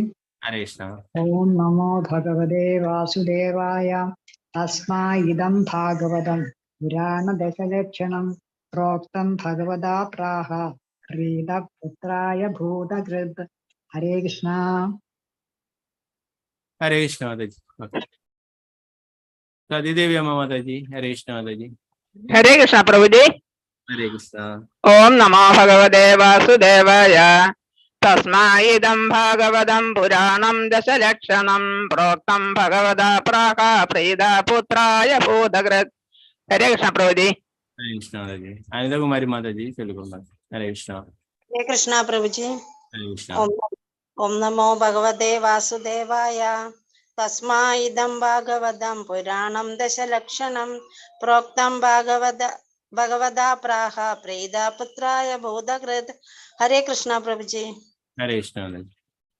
ഹരേ കൃഷ്ണ. ഓം നമോ ഭഗവതേ വാസുദേവായ. തസ്മായിദം ഭാഗവതം പുരാണ ദശലക്ഷണം പ്രോക്തം ഭഗവതാ പ്രാഹ പ്രീതപുത്രായ ഭൂതകൃത്. ഹരേ കൃഷ്ണ. ഹരേ കൃഷ്ണ മാതാജി. സതീദേവി അമ്മ മാതാജി. ഹരേ കൃഷ്ണ മാതാജി. ഹരേ കൃഷ്ണ പ്രഭുജി. ഹരേ കൃഷ്ണ. ഓം നമോ ഭഗവതേ വാസുദേവായ. തസ്മായിദം ഭാഗവതം പുരാണം ദശലക്ഷണം പ്രോക്തം ഭഗവതാ പ്രാഹ പ്രീത പുത്രായ ഭൂതകൃത്. ഹരേ കൃഷ്ണ പ്രഭുജി. ഹരേ കൃഷ്ണ മാതാജി. അനിതകുമാരി മാതാജി ചൊല്ലിക്കൊള്ളു. ഹരേ കൃഷ്ണ. ഹരേ കൃഷ്ണ പ്രഭുജി. ഹരേ കൃഷ്ണ. ഓം നമോ ഭഗവതേ വാസുദേവായ. തസ്മായിദം ഭാഗവതം പുരാണം ദശലക്ഷണം പ്രോക്തം ഭഗവതാ പ്രാഹ പ്രീത പുത്രായ ഭൂതകൃത്. ഹരേ കൃഷ്ണ പ്രഭുജി. ഹരേ കൃഷ്ണ മാതാജി.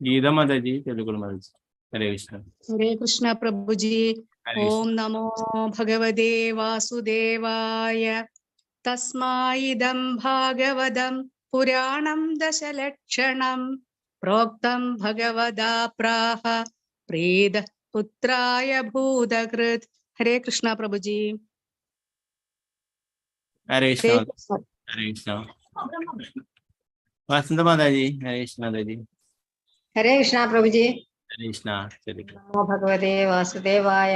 ഗീത മാതാജി ചൊല്ലിക്കൊള്ളു മാതാജി. ഹരേ കൃഷ്ണ. ഹരേ കൃഷ്ണ പ്രഭുജി. ഓം നമോ ഭഗവതേ വാസുദേവായ. തസ്മായിദം ഭാഗവതം പുരാണം ദശലക്ഷണം പ്രോക്തം ഭഗവതാ പ്രാഹ പ്രീത പുത്രായ ഭൂതകൃത്. ഹരേ കൃഷ്ണ പ്രഭുജി. ഹരേ കൃഷ്ണ. ഹരേ കൃഷ്ണ. വസന്ത മാതാജി. ഹരേ കൃഷ്ണ മാതാജി. ഹരേ കൃഷ്ണ പ്രഭുജി. ഹരേ കൃഷ്ണ. ചൊല്ലിക്കൊള്ളു. നമോ ഭഗവതേ വാസുദേവായ.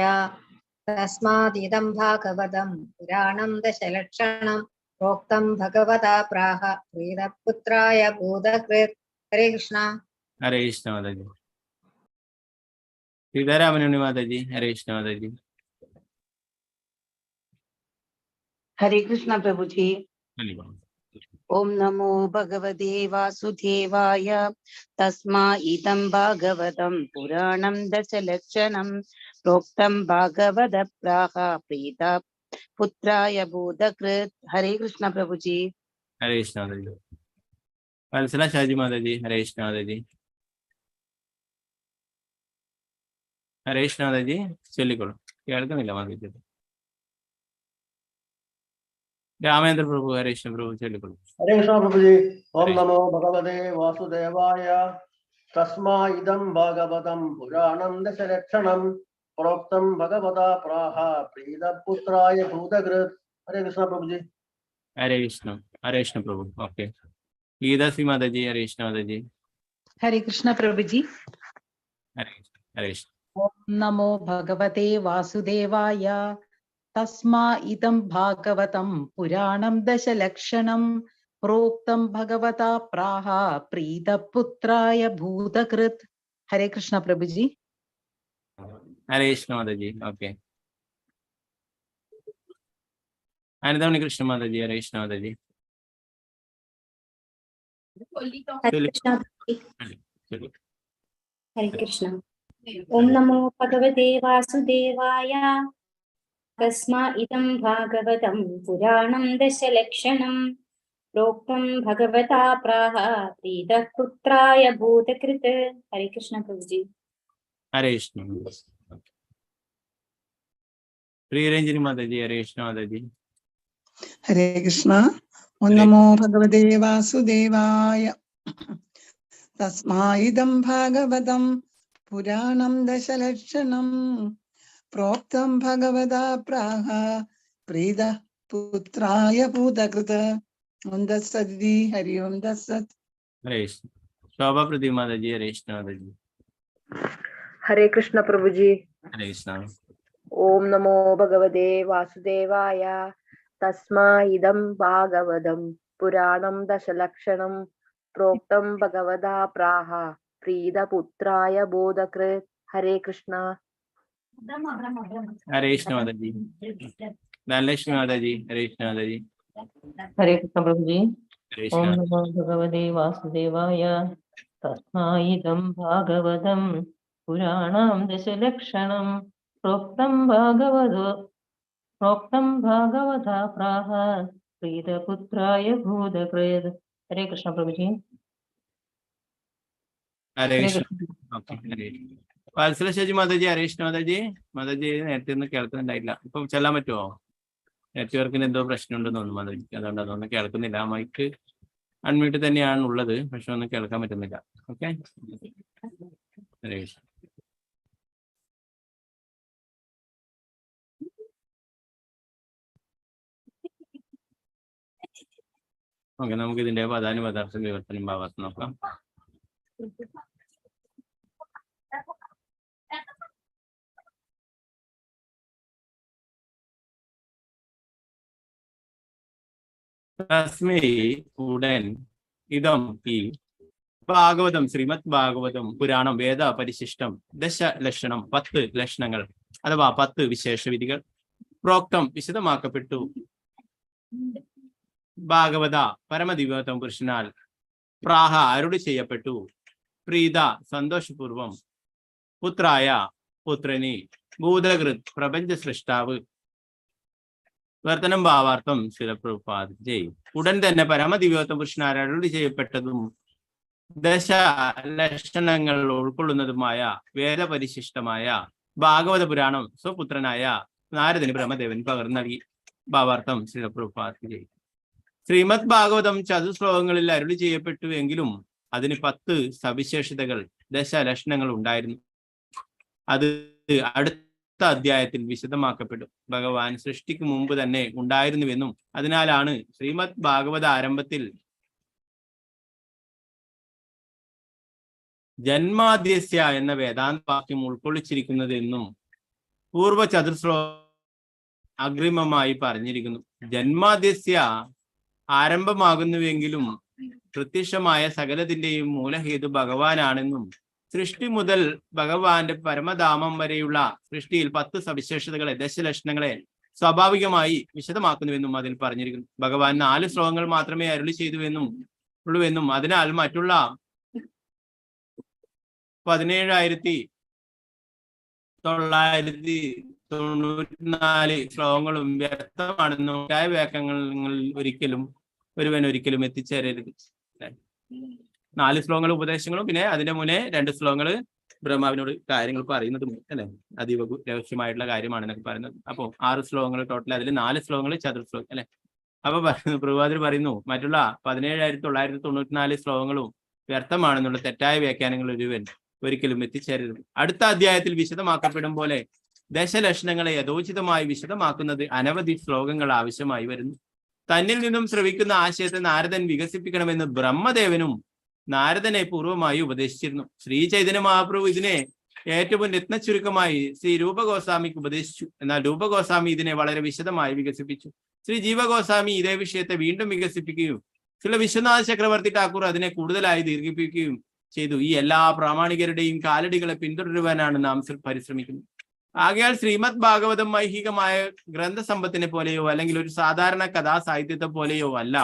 തസ്മാദിദം ഭാഗവതം പുരാണം ദശലക്ഷണം പ്രോക്തം ഭഗവതാ പ്രാഹ പ്രീതപുത്രായ ഭൂതകൃത്. ഹരേ കൃഷ്ണ. ഹരേ കൃഷ്ണ മാതാജി. സീതാരാമനുണ്ണി മാതാജി. ഹരേ കൃഷ്ണ മാതാജി. ഹരേ കൃഷ്ണ പ്രഭുജി. ചൊല്ലിക്കൊള്ളു. ഓം നമോ ഭഗവതേ വാസുദേവായ. തസ്മാ ഇദം ഭാഗവതം പുരാണം ദശലക്ഷണം പ്രോക്തം ഭാഗവത പ്രാഹ പ്രീത പുത്രായ ഭൂതകൃത്. ഹരേ കൃഷ്ണ പ്രഭുജി. ഹരേ കൃഷ്ണ മാതാജി. വത്സല ഷാജി മാതാജി. ഹരേ കൃഷ്ണ മാതാജി. ഹരേ കൃഷ്ണ മാതാജി. ചൊല്ലിക്കൊള്ളു. കേൾക്കുന്നില്ല മാതാജി. രാമേന്ദ്ര പ്രഭു. ഹരേ കൃഷ്ണ പ്രഭു ചൊല്ലിക്കൊള്ളു. ഹരേ കൃഷ്ണ പ്രഭുജി. ഓം നമോ ഭഗവതേ വാസുദേവായ. തസ്മായിദം ഭാഗവതം പുരാണം ദശലക്ഷണം പ്രോക്തം ഭഗവതാ പ്രാഹ പ്രീതപുത്രായ ഭൂതകൃത്. ഹരേ കൃഷ്ണ പ്രഭുജി. ഹരേ കൃഷ്ണ. ഹരേ കൃഷ്ണ പ്രഭു. ഓക്കെ. ഗീതാശ്രീ മാതാജി. ഹരേ കൃഷ്ണ മാതാജി. ഹരേ കൃഷ്ണ പ്രഭുജി. ഹരേ കൃഷ്ണ. ഹരേ കൃഷ്ണ. ഓം നമോ ഭഗവതേ വാസുദേവായ. തസ്മാ ഇദം ഭാഗവതം പുരാണം ദശലക്ഷണം പ്രോക്തം ഭഗവതാ പ്രാഹ പ്രീതപുത്രായ ഭൂതകൃത്. ഹരേ കൃഷ്ണ പ്രഭുജി. ഹരേ കൃഷ്ണ മാതാജി. ഓക്കെ. അനിതമണി കൃഷ്ണ മാതാജി. ഹരേ കൃഷ്ണ മാതാജി. ഹരേ കൃഷ്ണ. ഓം നമോ ഭഗവതേ വാസുദേവായ. തസ്മാ ഇദം ഭാഗവതം പുരാണം ദശലക്ഷണം പ്രോക്തം ഭഗവതാ പ്രാഹ പ്രീതപുത്രായ ഭൂതകൃത്. ഹരേ കൃഷ്ണ പ്രഭുജി. ഹരേ കൃഷ്ണ. പ്രിയരഞ്ജനി മാതാജി. ഹരേ കൃഷ്ണ മാതാജി. ഹരേ കൃഷ്ണ. ഓം നമോ ഭഗവതേ വാസുദേവായ. തസ്മായിദം ഭാഗവതം പുരാണം ദശലക്ഷണം പ്രോക്തം ഭഗവതാ പ്രാഹ പ്രീത പുത്രായ ഭൂതകൃത്. ഓം തത്സദിതി. ഹരി ഓം തത്സത്. ഹരേ കൃഷ്ണ. ശോഭ പ്രദീപ് മാതാജി. ഹരേ കൃഷ്ണ മാതാജി. ഹരേ കൃഷ്ണ പ്രഭുജി. ഹരേ കൃഷ്ണ. ഓം നമോ ഭഗവതേ വാസുദേവായ. തസ്മാ ഇദം ഭാഗവതം പുരാണം ദശലക്ഷണം പ്രോക്തം ഭഗവതാ പ്രാഹ പ്രീതപുത്രായ ഭൂതകൃത്. ഹരേ കൃഷ്ണ. ഹരേ കൃഷ്ണ മാതാജി. ധനലക്ഷ്മി മാതാജി. ഹരേ കൃഷ്ണ മാതാജി. ഹരേ കൃഷ്ണ പ്രഭുജി. ഹരേ ഓം കൃഷ്ണ. നമോ ഭഗവതേ വാസുദേവായ. തസ്മായിദം ഭാഗവതം പുരാണം ദശലക്ഷണം പ്രോക്തം ഭാഗവതാ പ്രാഹ പ്രീതപുത്രായ ഭൂതകൃത്. ഹരേ കൃഷ്ണ പ്രഭുജി. ഹരേ ഹരേ കൃഷ്ണ. കൃഷ്ണ. ഓക്കെ. ഹരേ കൃഷ്ണ. വത്സല ഷാജി മാതാജി. ഹരേ കൃഷ്ണ മാതാജി. മാതാജി നേരത്തെ ഒന്നും കേൾക്കുന്നുണ്ടായില്ല. ഇപ്പം ചെല്ലാൻ പറ്റുമോ? നെറ്റ്വർക്കിന് എന്തോ പ്രശ്നമുണ്ടെന്ന് തോന്നുന്നു മാതാജിക്ക്. അതുകൊണ്ട് അതൊന്നും കേൾക്കുന്നില്ല. മൈക്ക് അൺമ്യൂട്ട് തന്നെയാണ് ഉള്ളത്, പക്ഷെ ഒന്നും കേൾക്കാൻ പറ്റുന്നില്ല. ഓക്കെ. ഹരേ കൃഷ്ണ. ഓക്കെ. നമുക്ക് ഇതിന്റെ പദാനും പദാർത്ഥം വിവർത്തനം ഭാഗത്ത് നോക്കാം. തസ്മൈ ഉടൻ ഇതം ഈ ഭാഗവതം ശ്രീമദ് ഭാഗവതം പുരാണം വേദ പരിശിഷ്ടം ദശലക്ഷണം 10 ലക്ഷണങ്ങൾ അഥവാ 10 വിശേഷവിധികൾ പ്രോക്തം വിശദമാക്കപ്പെട്ടു. ഭാഗവത പരമദിവ്യതം പുരുഷനാൽ പ്രാഹ അരുളി ചെയ്യപ്പെട്ടു. പ്രീത സന്തോഷപൂർവം പുത്രായ പുത്രനി ഭൂതകൃത് പ്രപഞ്ച സൃഷ്ടാവ്. വർത്തനം ഭാവാർത്ഥം ശിലപ്രഭുപാദ് ജയ്. ഉടൻ തന്നെ പരമദിവ്യതം പുരുഷനാൽ അരുളി ചെയ്യപ്പെട്ടതും ദശലക്ഷണങ്ങൾ ഉൾക്കൊള്ളുന്നതുമായ വേദപരിശിഷ്ടമായ ഭാഗവത പുരാണം സ്വപുത്രനായ നാരദന് ബ്രഹ്മദേവൻ പകർന്നു നൽകി. ഭാവാർത്ഥം ശിലപ്രഭുപാദ് ജയ്. ശ്രീമദ് ഭാഗവതം ചതുശ്ലോകങ്ങളിൽ അരുളി ചെയ്യപ്പെട്ടു എങ്കിലും അതിന് 10 സവിശേഷതകൾ ദശലക്ഷണങ്ങൾ ഉണ്ടായിരുന്നു. അത് അടുത്ത അധ്യായത്തിൽ വിശദമാക്കപ്പെടും. ഭഗവാൻ സൃഷ്ടിക്ക് മുമ്പ് തന്നെ ഉണ്ടായിരുന്നുവെന്നും അതിനാലാണ് ശ്രീമദ് ഭാഗവത ആരംഭത്തിൽ ജന്മാദ്യസ്യ എന്ന വേദാന്ത വാക്യം ഉൾക്കൊള്ളിച്ചിരിക്കുന്നത് എന്നും പൂർവ്വ ചതുശ്ലോകം അഗ്രിമമായി പറഞ്ഞിരിക്കുന്നു. ജന്മാദ്യസ്യ ആരംഭമാകുന്നുവെങ്കിലും പ്രത്യക്ഷമായ സകലത്തിന്റെയും മൂലഹേതു ഭഗവാനാണെന്നും സൃഷ്ടി മുതൽ ഭഗവാന്റെ പരമധാമം വരെയുള്ള സൃഷ്ടിയിൽ 10 സവിശേഷതകളെ ദശലക്ഷണങ്ങളെ സ്വാഭാവികമായി വിശദമാക്കുന്നുവെന്നും അതിൽ പറഞ്ഞിരിക്കുന്നു. ഭഗവാൻ 4 ശ്ലോകങ്ങൾ മാത്രമേ അരുളി ചെയ്തുവെന്നും അതിനാൽ മറ്റുള്ള 17,994 ശ്ലോകങ്ങളും വ്യക്തമാണെന്നും വ്യാഖ്യാനങ്ങളിൽ ഒരിക്കലും എത്തിച്ചേരരുത്. 4 ശ്ലോകങ്ങൾ ഉപദേശങ്ങളും പിന്നെ അതിന്റെ മുന്നേ 2 ശ്ലോകങ്ങൾ ബ്രഹ്മാവിനോട് കാര്യങ്ങൾ പറയുന്നതും അല്ലെ അതീവ രഹസ്യമായിട്ടുള്ള കാര്യമാണ് എന്നൊക്കെ പറയുന്നത്. അപ്പോൾ 6 ശ്ലോകങ്ങൾ ടോട്ടൽ, അതിൽ 4 ശ്ലോകങ്ങൾ ചതുർശ്ലോകം അല്ലെ. അപ്പൊ പ്രഭുപാദർ പറയുന്നു മറ്റുള്ള 17,994 ശ്ലോകങ്ങളും വ്യർത്ഥമാണെന്നുള്ള തെറ്റായ വ്യാഖ്യാനങ്ങൾ ഒരിക്കലും എത്തിച്ചേരരുത്. അടുത്ത അധ്യായത്തിൽ വിശദമാക്കപ്പെടും പോലെ ദശലക്ഷണങ്ങളെ യഥോചിതമായി വിശദമാക്കുന്നത് അനവധി ശ്ലോകങ്ങൾ ആവശ്യമായി വരുന്നു. തന്നിൽ നിന്നും ശ്രവിക്കുന്ന ആശയത്തെ നാരദൻ വികസിപ്പിക്കണമെന്ന് ബ്രഹ്മദേവനും നാരദനെ പൂർവ്വമായി ഉപദേശിച്ചിരുന്നു. ശ്രീ ചൈതന്യ മഹാപ്രഭു ഇതിനെ ഏറ്റവും രത്നച്ചുരുക്കമായി ശ്രീ രൂപഗോസ്വാമിക്ക് ഉപദേശിച്ചു. എന്നാൽ രൂപഗോസ്വാമി ഇതിനെ വളരെ വിശദമായി വികസിപ്പിച്ചു. ശ്രീ ജീവഗോസ്വാമി ഇതേ വിഷയത്തെ വീണ്ടും വികസിപ്പിക്കുകയും ചില വിശ്വനാഥ ചക്രവർത്തി ഠാക്കൂർ അതിനെ കൂടുതലായി ദീർഘിപ്പിക്കുകയും ചെയ്തു. ഈ എല്ലാ പ്രാമാണികരുടെയും കാലടികളെ പിന്തുടരുവാനാണ് നാം പരിശ്രമിക്കുന്നത്. ആകയാൽ ശ്രീമദ് ഭാഗവതം ഐഹികമായ ഗ്രന്ഥസമ്പത്തിനെ പോലെയോ അല്ലെങ്കിൽ ഒരു സാധാരണ കഥാസാഹിത്യത്തെ പോലെയോ അല്ല.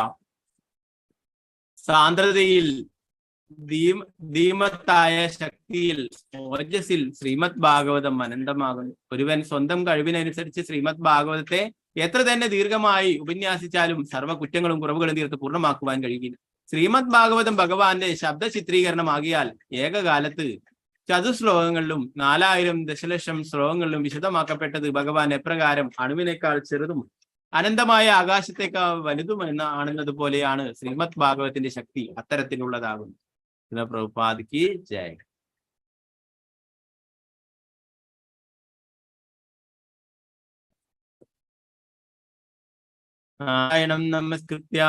സാന്ദ്രതയിൽ ധീമത്തായ ശക്തിയിൽ ഓജസ്സിൽ ശ്രീമദ് ഭാഗവതം അനന്തമാകുന്നു. ഒരുവൻ സ്വന്തം കഴിവിനനുസരിച്ച് ശ്രീമദ് ഭാഗവതത്തെ എത്ര തന്നെ ദീർഘമായി ഉപന്യാസിച്ചാലും സർവ്വ കുറ്റങ്ങളും കുറവുകളും തീർത്ത് പൂർണ്ണമാക്കുവാൻ കഴിയില്ല. ശ്രീമദ് ഭാഗവതം ഭഗവാന്റെ ശബ്ദ ചിത്രീകരണമാകിയാൽ ഏകകാലത്ത് ചതുശ്ലോകങ്ങളിലും 4000 ദശലക്ഷം ശ്ലോകങ്ങളിലും വിശദമാക്കപ്പെട്ടത് ഭഗവാൻ എപ്രകാരം അണുവിനേക്കാൾ ചെറുതും അനന്തമായ ആകാശത്തേക്കാൾ വലുതുമെന്നാണെന്നത് പോലെയാണ് ശ്രീമദ് ഭാഗവതത്തിന്റെ ശക്തി അത്തരത്തിലുള്ളതാകുന്നു. പ്രഭുപാദിക്ക് ജയ്. നാരായണം നമസ്കൃത്യ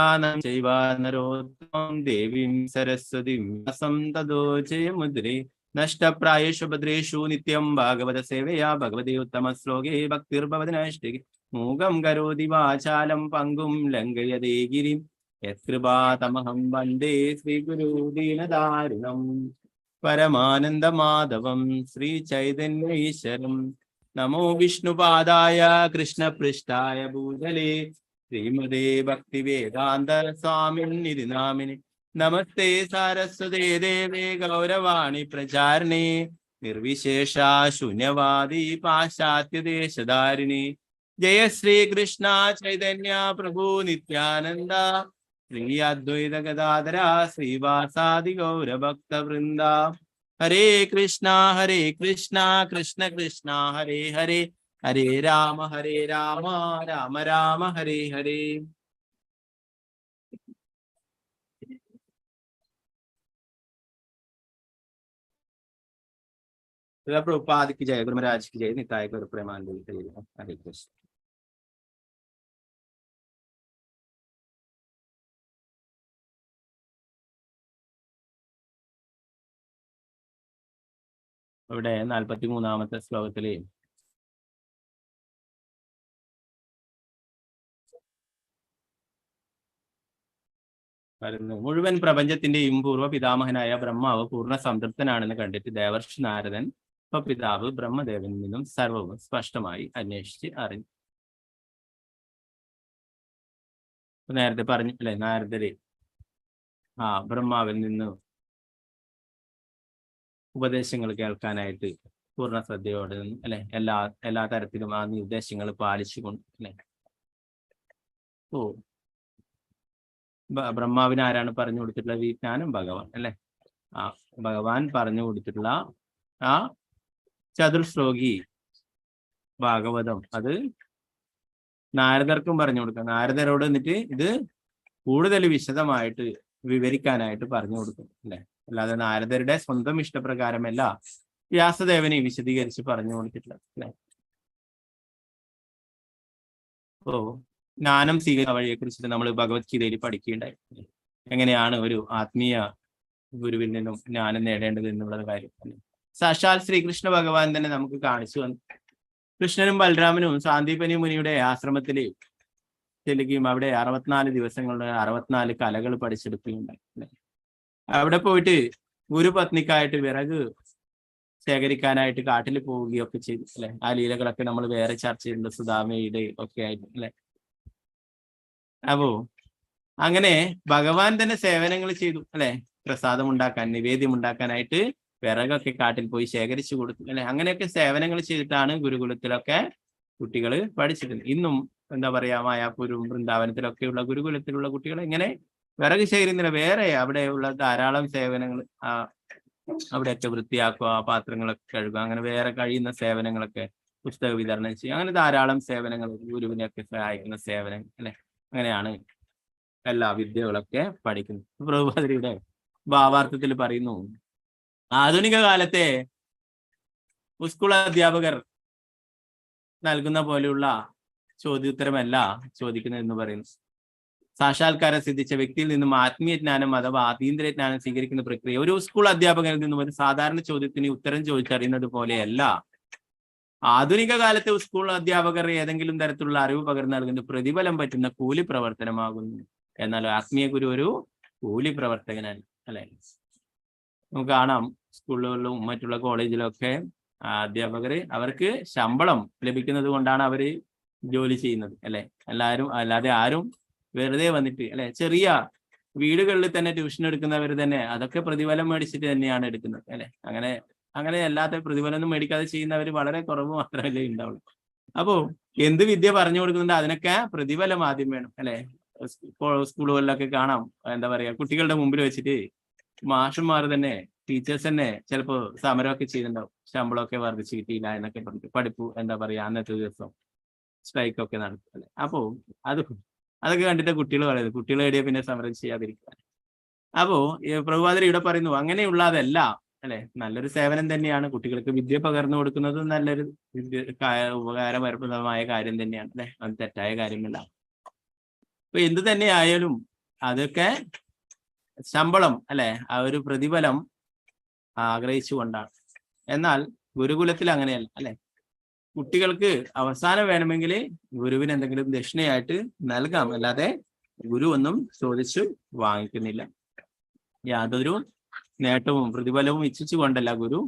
ചൈവ നരോത്തമം ദേവീം സരസ്വതീം വ്യാസം തതോ ജയമുദ്രേ നഷ്ടപ്രായേഷു ഭദ്രേഷു നിത്യം ഭാഗവത സേവയാ ഭഗവതി ഉത്തമ ശ്ലോകേ ഭക്തിർഭവതി നൈഷ്ഠികി മൂകം കരോതി വാചാലം പങ്കും ലംഘയതേ ഗിരിം യത്കൃപാതമഹം വന്ദേ ശ്രീഗുരു ദീനദാരുണം പരമാനന്ദമാധവം ശ്രീ ചൈതന്യ ഈശ്വരം. നമോ വിഷ്ണുപാദായ കൃഷ്ണപൃഷ്ഠായ ഭൂതലേ ശ്രീമതേ ഭക്തി വേദാന്ത സ്വാമിനിധി നാമിനി നമസ്തേ സാരസ്വതേ ദേവേ ഗൗരവാണി പ്രചാരിണേ നിർവിശേഷ ശൂന്യവാദി പാശ്ചാത്യദേശധാരിണി. ജയ ശ്രീകൃഷ്ണ ചൈതന്യ പ്രഭു നിത്യാനന്ദ ശ്രീ അദ്വൈത ഗദാധര ശ്രീവാസാദി ഗൗരഭക്തവൃന്ദ. ഹരേ കൃഷ്ണ കൃഷ്ണ കൃഷ്ണ ഹരേ ഹരേ ഹരേ രാമ രാമ രാമ ഹരേ ഹരേ. प्रभुपाद की जय, गुरु महाराज की जय, निताय गौर प्रेमानंद हरे कृष्ण. ഇവിടെ 43-ാമത്തെ ശ്ലോകത്തിലെ വരുന്നു. മുഴുവൻ പ്രപഞ്ചത്തിന്റെയും പൂർവ്വ പിതാമഹനായ ബ്രഹ്മാവ് പൂർണ്ണ സംതൃപ്തനാണെന്ന് കണ്ടിട്ട് ദേവർഷി നാരദൻ പിതാവ് ബ്രഹ്മദേവനിൽ നിന്നും സർവവും സ്പഷ്ടമായി അന്വേഷിച്ച് അറിഞ്ഞു. നേരത്തെ പറഞ്ഞില്ലേ, നാരദരെ ബ്രഹ്മാവിൽ നിന്ന് ഉപദേശങ്ങൾ കേൾക്കാനായിട്ട് പൂർണ്ണ ശ്രദ്ധയോടെ നിന്ന് അല്ലെ, എല്ലാ തരത്തിലും ആ നിർദ്ദേശങ്ങൾ പാലിച്ചുകൊണ്ട് അല്ലെ. ബ്രഹ്മാവിന് ആരാണ് പറഞ്ഞു കൊടുത്തിട്ടുള്ളത്? വിജ്ഞാനം ഭഗവാൻ അല്ലെ. ഭഗവാൻ പറഞ്ഞു കൊടുത്തിട്ടുള്ള ആ ചതുർശ്ലോകി ഭാഗവതം അത് നാരദർക്കും പറഞ്ഞു കൊടുക്കാം. നാരദരോട് എന്നിട്ട് ഇത് കൂടുതൽ വിശദമായിട്ട് വിവരിക്കാനായിട്ട് പറഞ്ഞു കൊടുക്കും അല്ലെ. അല്ലാതെ നാരദരുടെ സ്വന്തം ഇഷ്ടപ്രകാരമല്ല വ്യാസദേവനെ വിശദീകരിച്ച് പറഞ്ഞു കൊടുത്തിട്ടുള്ളത് അല്ലെ. ജ്ഞാനം സ്വീകരിക്കുന്ന വഴിയെ കുറിച്ചിട്ട് നമ്മൾ ഭഗവത്ഗീതയിൽ പഠിക്കുകയുണ്ടായി. എങ്ങനെയാണ് ഒരു ആത്മീയ ഗുരുവിൽ നിന്നും ജ്ഞാനം നേടേണ്ടത് എന്നുള്ള കാര്യം. സാക്ഷാൽ ശ്രീകൃഷ്ണ ഭഗവാൻ തന്നെ നമുക്ക് കാണിച്ചു വന്നു. കൃഷ്ണനും ബലരാമനും സാന്ദീപനി മുനിയുടെ ആശ്രമത്തിൽ ചെല്ലുകയും അവിടെ 64 ദിവസങ്ങളുടെ 64 കലകൾ പഠിച്ചെടുക്കുകയുണ്ടായി. അവിടെ പോയിട്ട് ഗുരുപത്നിക്കായിട്ട് വിറക് ശേഖരിക്കാനായിട്ട് കാട്ടിൽ പോവുകയൊക്കെ ചെയ്തു അല്ലെ. ആ ലീലകളൊക്കെ നമ്മൾ വേറെ ചർച്ച ചെയ്യുന്നുണ്ട്, സുധാമയുടെ ഒക്കെ ആയിട്ട് അല്ലെ. അപ്പോ അങ്ങനെ ഭഗവാൻ തന്നെ സേവനങ്ങൾ ചെയ്തു അല്ലെ. പ്രസാദം ഉണ്ടാക്കാൻ, നിവേദ്യം ഉണ്ടാക്കാനായിട്ട് വിറകൊക്കെ കാട്ടിൽ പോയി ശേഖരിച്ചു കൊടുത്തു അല്ലെ. അങ്ങനെയൊക്കെ സേവനങ്ങൾ ചെയ്തിട്ടാണ് ഗുരുകുലത്തിലൊക്കെ കുട്ടികൾ പഠിച്ചിട്ടുണ്ട്. ഇന്നും എന്താ പറയാ, മായാപൂരും വൃന്ദാവനത്തിലൊക്കെയുള്ള ഗുരുകുലത്തിലുള്ള കുട്ടികൾ ഇങ്ങനെ വിറക് ശേഖരിക്കുന്നില്ല, വേറെ അവിടെയുള്ള ധാരാളം സേവനങ്ങൾ, അവിടെയൊക്കെ വൃത്തിയാക്കുക, പാത്രങ്ങളൊക്കെ കഴുകുക, അങ്ങനെ വേറെ കഴിയുന്ന സേവനങ്ങളൊക്കെ, പുസ്തക വിതരണം ചെയ്യുക, അങ്ങനെ ധാരാളം സേവനങ്ങൾ, ഗുരുവിനെയൊക്കെ സഹായിക്കുന്ന സേവനങ്ങൾ അല്ലെ. അങ്ങനെയാണ് എല്ലാ വിദ്യകളൊക്കെ പഠിക്കുന്നത്. പ്രഭുപാദരിയുടെ ഭാവാർത്ഥത്തിൽ പറയുന്നു, ആധുനിക കാലത്തെ സ്കൂൾ അധ്യാപകർ നൽകുന്ന പോലെയുള്ള ചോദ്യോത്തരമല്ല ചോദിക്കുന്നത് എന്ന് പറയുന്നു. സാക്ഷാത്കാരം സിദ്ധിച്ച വ്യക്തിയിൽ നിന്നും ആത്മീയ ജ്ഞാനം അഥവാ അതീന്ദ്രിയ ജ്ഞാനം സ്വീകരിക്കുന്ന പ്രക്രിയ ഒരു സ്കൂൾ അധ്യാപകരിൽ നിന്നും ഒരു സാധാരണ ചോദ്യത്തിന് ഉത്തരം ചോദിച്ചറിയുന്നത് പോലെയല്ല. ആധുനിക കാലത്തെ സ്കൂൾ അധ്യാപകർ ഏതെങ്കിലും തരത്തിലുള്ള അറിവ് പകർന്നു നൽകുന്ന പ്രതിഫലം പറ്റുന്ന കൂലി പ്രവർത്തനമാകുന്നു. എന്നാൽ ആത്മീയ ഗുരു ഒരു കൂലി പ്രവർത്തകനാണ് അല്ലെ. നമുക്ക് കാണാം സ്കൂളുകളിലും മറ്റുള്ള കോളേജിലും ഒക്കെ അധ്യാപകര് അവർക്ക് ശമ്പളം ലഭിക്കുന്നത് കൊണ്ടാണ് അവര് ജോലി ചെയ്യുന്നത് അല്ലെ. അല്ലാതെ ആരും വെറുതെ വന്നിട്ട് അല്ലെ. ചെറിയ വീടുകളിൽ തന്നെ ട്യൂഷൻ എടുക്കുന്നവർ തന്നെ അതൊക്കെ പ്രതിഫലം മേടിച്ചിട്ട് തന്നെയാണ് എടുക്കുന്നത് അല്ലെ. അങ്ങനെ അല്ലാത്ത പ്രതിഫലം ഒന്നും മേടിക്കാതെ ചെയ്യുന്നവർ വളരെ കുറവ് മാത്രമല്ലേ ഉണ്ടാവുള്ളൂ. അപ്പോ എന്ത് വിദ്യ പറഞ്ഞു കൊടുക്കുന്നുണ്ട് അതിനൊക്കെ പ്രതിഫലം ആദ്യം വേണം അല്ലെ. സ്കൂളുകളിലൊക്കെ കാണാം, എന്താ പറയാ, കുട്ടികളുടെ മുമ്പിൽ വെച്ചിട്ട് മാഷന്മാർ തന്നെ, ടീച്ചേഴ്സ് തന്നെ ചിലപ്പോ സമരമൊക്കെ ചെയ്തിട്ടുണ്ടാവും. ശമ്പളമൊക്കെ വർദ്ധിച്ച് കിട്ടിയില്ല എന്നൊക്കെ പറഞ്ഞിട്ട് പഠിപ്പ് എന്താ പറയാ അന്നത്തെ ദിവസം സ്ട്രൈക്കൊക്കെ നടത്തും അല്ലെ. അപ്പോ അതൊക്കെ കണ്ടിട്ട് കുട്ടികൾ പറയുന്നത്, കുട്ടികൾ എടിയ പിന്നെ സമരം ചെയ്യാതിരിക്കുക. അപ്പോ പ്രഭുപാദർ ഇവിടെ പറയുന്നു അങ്ങനെയുള്ളതല്ല അല്ലെ. നല്ലൊരു സേവനം തന്നെയാണ്, കുട്ടികൾക്ക് വിദ്യ പകർന്നു കൊടുക്കുന്നത് നല്ലൊരു ഉപകാരപ്രദമായ കാര്യം തന്നെയാണ് അല്ലെ. അത് തെറ്റായ കാര്യമല്ല. അപ്പൊ എന്ത് തന്നെ ആയാലും അതൊക്കെ ശമ്പളം അല്ലെ, ആ ഒരു പ്രതിഫലം ആഗ്രഹിച്ചുകൊണ്ടാണ്. എന്നാൽ ഗുരുകുലത്തിൽ അങ്ങനെയല്ല അല്ലെ. കുട്ടികൾക്ക് അവസാനം വേണമെങ്കിൽ ഗുരുവിന് എന്തെങ്കിലും ദക്ഷിണയായിട്ട് നൽകാം, അല്ലാതെ ഗുരു ഒന്നും ചോദിച്ചു വാങ്ങിക്കുന്നില്ല. യാതൊരു നേട്ടവും പ്രതിഫലവും ഇച്ഛിച്ചു കൊണ്ടല്ല ഗുരു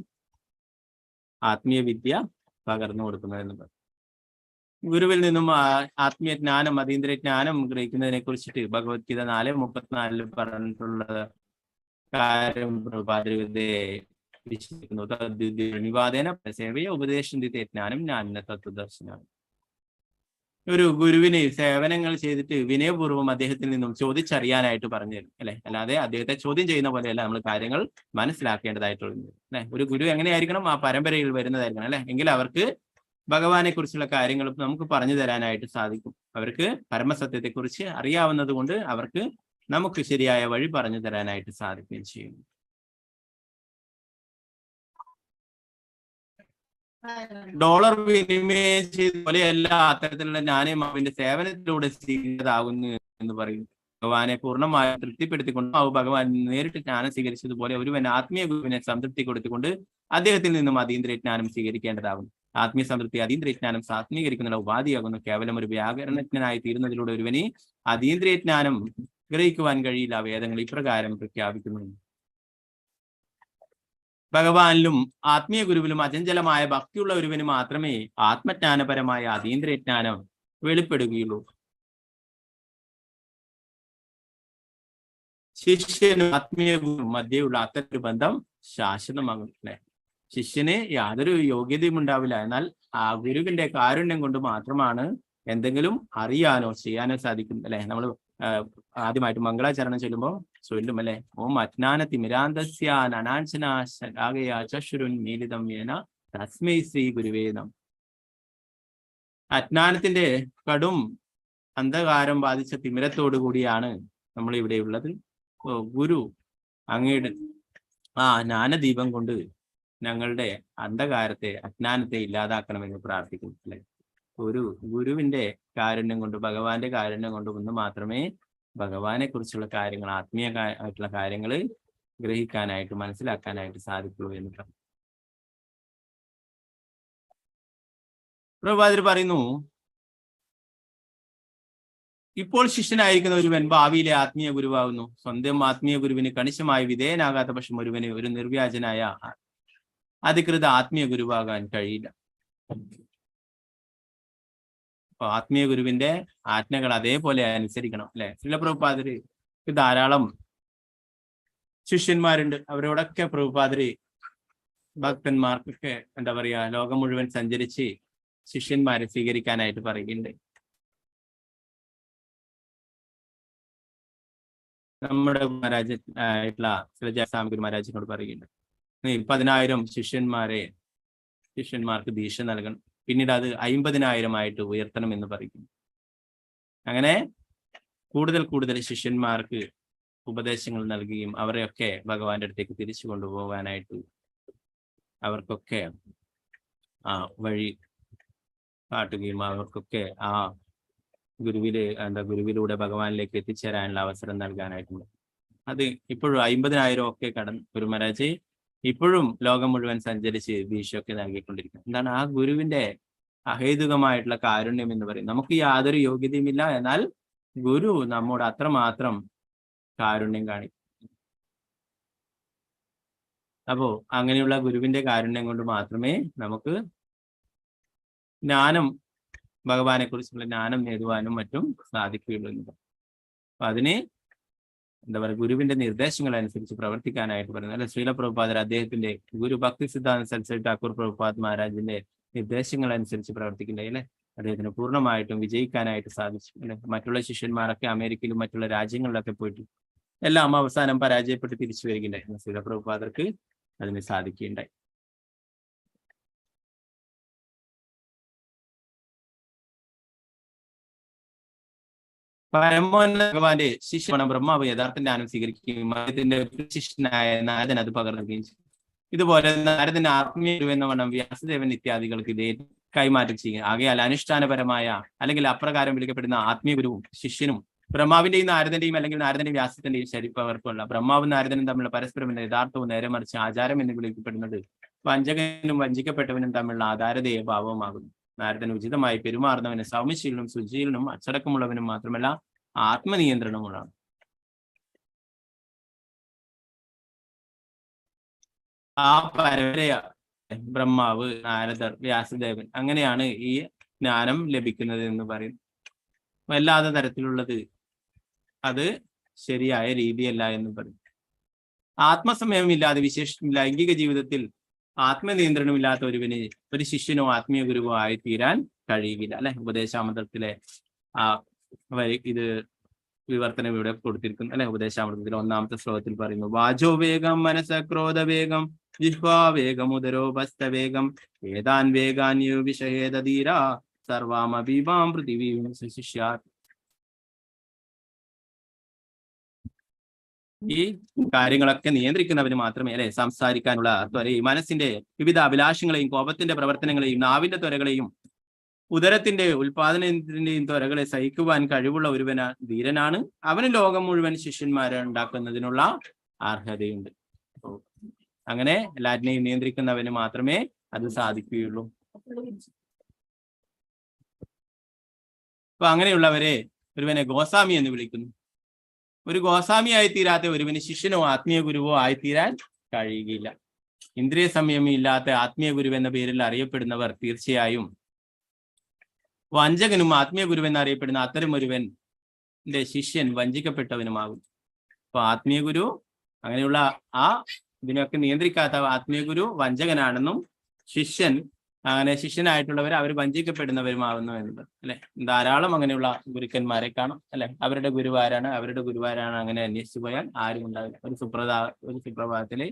ആത്മീയ വിദ്യ പകർന്നു കൊടുക്കുന്നതെന്ന്. ഗുരുവിൽ നിന്നും ആത്മീയ ജ്ഞാനം, അതീന്ദ്രിയ ജ്ഞാനം ഗ്രഹിക്കുന്നതിനെ കുറിച്ചിട്ട് ഭഗവത്ഗീത 4:34 പറഞ്ഞിട്ടുള്ള കാര്യം ഉപദേശം ജ്ഞാനം ജ്ഞാന തത്വദർശനം. ഒരു ഗുരുവിന് സേവനങ്ങൾ ചെയ്തിട്ട് വിനയപൂർവ്വം അദ്ദേഹത്തിൽ നിന്നും ചോദിച്ചറിയാനായിട്ട് പറഞ്ഞു തരും അല്ലെ. അല്ലാതെ അദ്ദേഹത്തെ ചോദ്യം ചെയ്യുന്ന പോലെയല്ല നമ്മൾ കാര്യങ്ങൾ മനസ്സിലാക്കേണ്ടതായിട്ടുള്ളത് അല്ലെ. ഒരു ഗുരു എങ്ങനെയായിരിക്കണം? ആ പരമ്പരയിൽ വരുന്നതായിരിക്കണം അല്ലെ. എങ്കിൽ അവർക്ക് ഭഗവാനെ കുറിച്ചുള്ള കാര്യങ്ങൾ നമുക്ക് പറഞ്ഞു തരാനായിട്ട് സാധിക്കും. അവർക്ക് പരമസത്യത്തെ കുറിച്ച് അറിയാവുന്നത് കൊണ്ട് അവർക്ക് നമുക്ക് ശരിയായ വഴി പറഞ്ഞു തരാനായിട്ട് സാധിക്കുകയും ചെയ്യും. ഡോളർ വിനിമയം ചെയ്ത പോലെയല്ല അത്തരത്തിലുള്ള ജ്ഞാനം അവന്റെ സേവനത്തിലൂടെ സ്വീകരിച്ചതാകുന്നു എന്ന് പറയും. ഭഗവാനെ പൂർണ്ണമായി തൃപ്തിപ്പെടുത്തിക്കൊണ്ട് ഭഗവാൻ നേരിട്ട് ജ്ഞാനം സ്വീകരിച്ചതുപോലെ ഒരുവൻ ആത്മീയ ഗുരുവിനെ സംതൃപ്തി കൊടുത്തുകൊണ്ട് അദ്ദേഹത്തിൽ നിന്നും അതീന്ദ്രിയ ജ്ഞാനം സ്വീകരിക്കേണ്ടതാകുന്നു. ആത്മീയ സംതൃപ്തി അതീന്ദ്രിയ ജ്ഞാനം സാത്മീകരിക്കുന്ന ഉപാധിയാകുന്നു. കേവലം ഒരു വ്യാകരണജ്ഞനായി തീരുന്നതിലൂടെ ഒരുവന് അതീന്ദ്രിയ ജ്ഞാനം ഗ്രഹിക്കുവാൻ കഴിയില്ല. വേദങ്ങൾ ഇപ്രകാരം പ്രഖ്യാപിക്കുന്നു. ഭഗവാനിലും ആത്മീയ ഗുരുവിലും അചഞ്ചലമായ ഭക്തിയുള്ള ഒരുവന് മാത്രമേ ആത്മജ്ഞാനപരമായ അതീന്ദ്രിയജ്ഞാനം വെളിപ്പെടുകയുള്ളൂ. ശിഷ്യനും ആത്മീയ ഗുരു മധ്യയുള്ള അത്തരൊരു ബന്ധം ശാശ്വതമാകും. അല്ലെ, ശിഷ്യന് യാതൊരു യോഗ്യതയും ഉണ്ടാവില്ല. എന്നാൽ ആ ഗുരുവിന്റെ കാരുണ്യം കൊണ്ട് മാത്രമാണ് എന്തെങ്കിലും അറിയാനോ ചെയ്യാനോ സാധിക്കും. അല്ലെ, നമ്മൾ ആദ്യമായിട്ട് മംഗളാചരണം ചൊല്ലുമ്പോൾ ചൊല്ലും അല്ലെ, ഓം അജ്ഞാനതിമിരാന്തസ്യാനാശനാഗയാചുരുൻ മീലിതം യേന തസ്മൈ ശ്രീ ഗുരുവേ നമഃ. അജ്ഞാനത്തിന്റെ കടും അന്ധകാരം ബാധിച്ച തിമിരത്തോടു കൂടിയാണ് നമ്മൾ ഇവിടെ ഉള്ളത്. ഗുരു അങ്ങയുടെ ആ ജ്ഞാനദീപം കൊണ്ട് ഞങ്ങളുടെ അന്ധകാരത്തെ, അജ്ഞാനത്തെ ഇല്ലാതാക്കണമെന്ന് പ്രാർത്ഥിക്കുന്നു. അല്ലെ, ഗുരുവിന്റെ കാരുണ്യം കൊണ്ട്, ഭഗവാന്റെ കാരുണ്യം കൊണ്ട് ഒന്ന് മാത്രമേ ഭഗവാനെ കുറിച്ചുള്ള കാര്യങ്ങൾ, ആത്മീയമായിട്ടുള്ള കാര്യങ്ങൾ ഗ്രഹിക്കാനായിട്ട്, മനസ്സിലാക്കാനായിട്ട് സാധിക്കുള്ളൂ എന്ന് പറഞ്ഞു. പ്രഭുപാദർ പറയുന്നു, ഇപ്പോൾ ശിഷ്യനായിരിക്കുന്ന ഒരുവൻ ഭാവിയിലെ ആത്മീയ ഗുരുവാകുന്നു. സ്വന്തം ആത്മീയ ഗുരുവിന് കണിശമായി വിധേയനാകാത്ത പക്ഷം ഒരുവന് ഒരു നിർവ്യാജനായ അധികൃത ആത്മീയ ഗുരുവാകാൻ കഴിയില്ല. അപ്പൊ ആത്മീയ ഗുരുവിന്റെ ആജ്ഞകൾ അതേപോലെ അനുസരിക്കണം. അല്ലെ, ശ്രീല പ്രഭുപാദര് ധാരാളം ശിഷ്യന്മാരുണ്ട്. അവരോടൊക്കെ പ്രഭുപാദര് ഭക്തന്മാർക്കൊക്കെ എന്താ പറയാ, ലോകം മുഴുവൻ സഞ്ചരിച്ച് ശിഷ്യന്മാരെ സ്വീകരിക്കാനായിട്ട് പറയുന്നുണ്ട്. നമ്മുടെ മഹാരാജ ആയിട്ടുള്ള ശ്രീജയസ്വാമി ഗുരു മഹാരാജിനോട് പറയുന്നുണ്ട്, 10,000 ശിഷ്യന്മാർക്ക് ദീക്ഷ നൽകണം, പിന്നീട് അത് 50,000 ഉയർത്തണം എന്ന് പറയുന്നു. അങ്ങനെ കൂടുതൽ കൂടുതൽ ശിഷ്യന്മാർക്ക് ഉപദേശങ്ങൾ നൽകുകയും അവരെയൊക്കെ ഭഗവാന്റെ അടുത്തേക്ക് തിരിച്ചു കൊണ്ടുപോകാനായിട്ട് അവർക്കൊക്കെ ആ വഴി കാട്ടുകയും അവർക്കൊക്കെ ആ ഗുരുവിലൂടെ ഭഗവാനിലേക്ക് എത്തിച്ചേരാനുള്ള അവസരം നൽകാനായിട്ടുണ്ട്. അത് ഇപ്പോഴും 50,000 ഒക്കെ കടന്ന് ഗുരു മഹാരാജ് ഇപ്പോഴും ലോകം മുഴുവൻ സഞ്ചരിച്ച് ദീക്ഷയൊക്കെ നൽകിക്കൊണ്ടിരിക്കുന്നു. എന്താണ് ആ ഗുരുവിന്റെ അഹേതുകമായിട്ടുള്ള കാരുണ്യം എന്ന് പറയും. നമുക്ക് യാതൊരു യോഗ്യതയുമില്ല, എന്നാൽ ഗുരു നമ്മോട് അത്രമാത്രം കാരുണ്യം കാണിക്കും. അപ്പോ അങ്ങനെയുള്ള ഗുരുവിന്റെ കാരുണ്യം കൊണ്ട് മാത്രമേ നമുക്ക് ജ്ഞാനം, ഭഗവാനെ കുറിച്ചുള്ള ജ്ഞാനം നേടുവാനും മറ്റും സാധിക്കുകയുള്ളൂ എന്ന്. അപ്പൊ അതിന് എന്താ പറയുക, ഗുരുവിന്റെ നിർദ്ദേശങ്ങൾ അനുസരിച്ച് പ്രവർത്തിക്കാനായിട്ട് പറയുന്നത്. അല്ലെ, ശ്രീല പ്രഭുപാദർ അദ്ദേഹത്തിന്റെ ഗുരു ഭക്തി സിദ്ധാന്ത സരസ്വതി ഠാക്കൂർ പ്രഭുപാദ് മഹാരാജിന്റെ നിർദ്ദേശങ്ങൾ അനുസരിച്ച് പ്രവർത്തിക്കുന്നുണ്ട്. അല്ലെ, അദ്ദേഹത്തിന് പൂർണ്ണമായിട്ടും വിജയിക്കാനായിട്ട് സാധിച്ചു. അല്ലെ, മറ്റുള്ള ശിഷ്യന്മാരൊക്കെ അമേരിക്കയിലും മറ്റുള്ള രാജ്യങ്ങളിലൊക്കെ പോയിട്ട് എല്ലാം അവസാനം പരാജയപ്പെട്ട് തിരിച്ചു വരികയുണ്ടായി. ശ്രീല പ്രഭുപാദർക്ക് അതിന് സാധിക്കുകയുണ്ടായി. പരമോന്നത ഭഗവാന്റെ ശിഷ്യമാണ് ബ്രഹ്മാവ് യഥാർത്ഥ ജ്ഞാനം സ്വീകരിക്കുകയും അദ്ദേഹത്തിന്റെ ശിഷ്യനായ നാരദൻ അത് പകർന്നുകയും ചെയ്യും. ഇതുപോലെ നാരദന്റെ ആത്മീയ ഗുരുവെന്ന വണ്ണം വ്യാസദേവൻ ഇത്യാദികൾക്ക് ഇതേ കൈമാറ്റം ചെയ്യുക. ആകയാൽ അനുഷ്ഠാനപരമായ അല്ലെങ്കിൽ അപ്രകാരം വിളിക്കപ്പെടുന്ന ആത്മീയ ഗുരുവും ശിഷ്യനും ബ്രഹ്മാവിന്റെയും നാരദന്റെയും അല്ലെങ്കിൽ നാരദന്റെയും വ്യാസത്തിന്റെയും ശരീരപ്പകർപ്പുള്ള ബ്രഹ്മാവും നാരദനും തമ്മിലുള്ള പരസ്പരം യഥാർത്ഥവും നേരെ മറിച്ച് ആചാരം എന്ന് വിളിക്കപ്പെടുന്നത് വഞ്ചകനും വഞ്ചിക്കപ്പെട്ടവനും തമ്മിലുള്ള ആധാരതയെ ഭാവമാകുന്നു. നാരദൻ ഉചിതമായി പെരുമാറുന്നവന് സൗമ്യശീലനും സുശീലനും അച്ചടക്കമുള്ളവനും മാത്രമല്ല ആത്മനിയന്ത്രണമുള്ളതാണ്. ആ പരമ്പരയ ബ്രഹ്മാവ്, നാരദർ, വ്യാസദേവൻ, അങ്ങനെയാണ് ഈ ജ്ഞാനം ലഭിക്കുന്നത് എന്ന് പറയുന്നു. വല്ലാത്ത തരത്തിലുള്ളത് അത് ശരിയായ രീതിയല്ല എന്ന് പറയും. ആത്മസമയമില്ലാതെ വിശേഷിച്ചും ലൈംഗിക ജീവിതത്തിൽ ആത്മനിയന്ത്രണമില്ലാത്ത ഒരുവന് ഒരു ശിഷ്യനോ ആത്മീയ ഗുരുവോ ആയി തീരാൻ കഴിയില്ല. അല്ലെ, ഉപദേശാമൃതത്തിലെ ആ ഇത് വിവർത്തനം ഇവിടെ കൊടുത്തിരിക്കുന്നു. അല്ലെ, ഉപദേശാമൃതത്തിലെ 1-ാമത്തെ ശ്ലോകത്തിൽ പറയുന്നു, വാചോ വേഗം മനസ്സ ക്രോധവേഗം ജിഹ്വാവേഗം ഉദരോപസ്ഥവേഗം ഏതാൻ വേഗാന്യോ വിഷയേതീര സർവാമബീവാം പൃഥിവീം ശിഷ്യാത്. ഈ കാര്യങ്ങളൊക്കെ നിയന്ത്രിക്കുന്നവന് മാത്രമേ, അല്ലെ, സംസാരിക്കാനുള്ള ത്വരയും മനസ്സിന്റെ വിവിധ അഭിലാഷങ്ങളെയും കോപത്തിന്റെ പ്രവർത്തനങ്ങളെയും നാവിന്റെ ത്വരകളെയും ഉദരത്തിന്റെ ഉൽപാദനത്തിന്റെയും ത്വരകളെ സഹിക്കുവാൻ കഴിവുള്ള ഒരുവന ധീരനാണ്. അവന് ലോകം മുഴുവൻ ശിഷ്യന്മാരെ ഉണ്ടാക്കുന്നതിനുള്ള അർഹതയുണ്ട്. അങ്ങനെ എല്ലാറ്റിനെയും നിയന്ത്രിക്കുന്നവന് മാത്രമേ അത് സാധിക്കുകയുള്ളൂ. അപ്പൊ അങ്ങനെയുള്ളവരെ ഒരുവനെ ഗോസ്വാമി എന്ന് വിളിക്കുന്നു. ഒരു ഗോസ്വാമി ആയിത്തീരാത്ത ഒരുവിന് ശിഷ്യനോ ആത്മീയ ഗുരുവോ ആയിത്തീരാൻ കഴിയുകയില്ല. ഇന്ദ്രിയ സംയമം ഇല്ലാത്ത ആത്മീയ ഗുരു എന്ന പേരിൽ അറിയപ്പെടുന്നവർ തീർച്ചയായും വഞ്ചകനും ആത്മീയ ഗുരു എന്നറിയപ്പെടുന്ന അത്തരം ഒരുവന്റെ ശിഷ്യൻ വഞ്ചിക്കപ്പെട്ടവനുമാകും. അപ്പൊ ആത്മീയ ഗുരു അങ്ങനെയുള്ള ആ ഇതിനൊക്കെ നിയന്ത്രിക്കാത്ത ആത്മീയ ഗുരു വഞ്ചകനാണെന്നും ശിഷ്യൻ അങ്ങനെ ശിഷ്യനായിട്ടുള്ളവർ അവർ വഞ്ചിക്കപ്പെടുന്നവരുമാവുന്നു എന്നത് അല്ലെ. ധാരാളം അങ്ങനെയുള്ള ഗുരുക്കന്മാരെ കാണും അല്ലെ. അവരുടെ ഗുരുവാരാണ് അങ്ങനെ അന്വേഷിച്ചു പോയാൽ ആരും ഉണ്ടാവില്ല. ഒരു സുപ്രഭാതത്തില്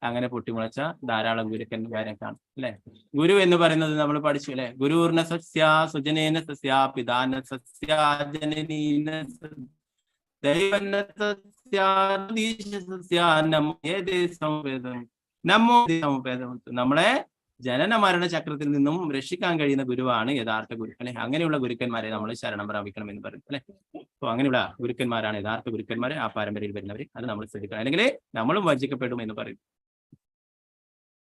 അങ്ങനെ പൊട്ടിമുളച്ച ധാരാളം ഗുരുക്കന്മാരെ കാണും അല്ലെ. ഗുരു എന്ന് പറയുന്നത് നമ്മൾ പഠിച്ചു അല്ലെ. ഗുരുർന സസ്യ സുജനേന സസ്യ പിതാന സസ്യ ജനനീന ദൈവന സസ്യ സസ്യ നമോ നമ്മളെ ജനന മരണ ചക്രത്തിൽ നിന്നും രക്ഷിക്കാൻ കഴിയുന്ന ഗുരുവാണ് യഥാർത്ഥ ഗുരു അല്ലെ. അങ്ങനെയുള്ള ഗുരുക്കന്മാരെ നമ്മൾ ശരണം പ്രാപിക്കണം എന്ന് പറയും അല്ലെ. അപ്പൊ അങ്ങനെയുള്ള ഗുരുക്കന്മാരാണ് യഥാർത്ഥ ഗുരുക്കന്മാരെ, ആ പാരമ്പര്യയിൽ വരുന്നവര്. അത് നമ്മൾ ശ്രദ്ധിക്കണം, അല്ലെങ്കിൽ നമ്മളും വഞ്ചിക്കപ്പെടും എന്ന് പറയും.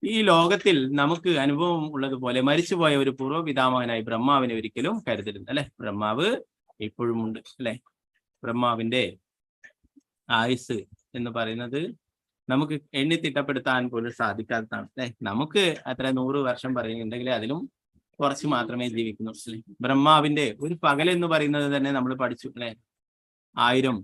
ഈ ലോകത്തിൽ നമുക്ക് അനുഭവം ഉള്ളതുപോലെ മരിച്ചുപോയ ഒരു പൂർവ്വ പിതാമഹനായി ബ്രഹ്മാവിനെ ഒരിക്കലും കരുതരുത് അല്ലെ. ബ്രഹ്മാവ് ഇപ്പോഴും ഉണ്ട് അല്ലെ. ബ്രഹ്മാവിന്റെ ആയുസ് എന്ന് പറയുന്നത് നമുക്ക് എണ്ണി തിട്ടപ്പെടുത്താൻ പോലും സാധിക്കാത്തതാണ് അല്ലെ. നമുക്ക് അത്ര 100 വർഷം പറയുന്നുണ്ടെങ്കിൽ അതിലും കുറച്ച് മാത്രമേ ജീവിക്കുന്നു അല്ലെ. ബ്രഹ്മാവിന്റെ ഒരു പകൽ എന്ന് പറയുന്നത് തന്നെ നമ്മൾ പഠിച്ചു അല്ലെ. 1000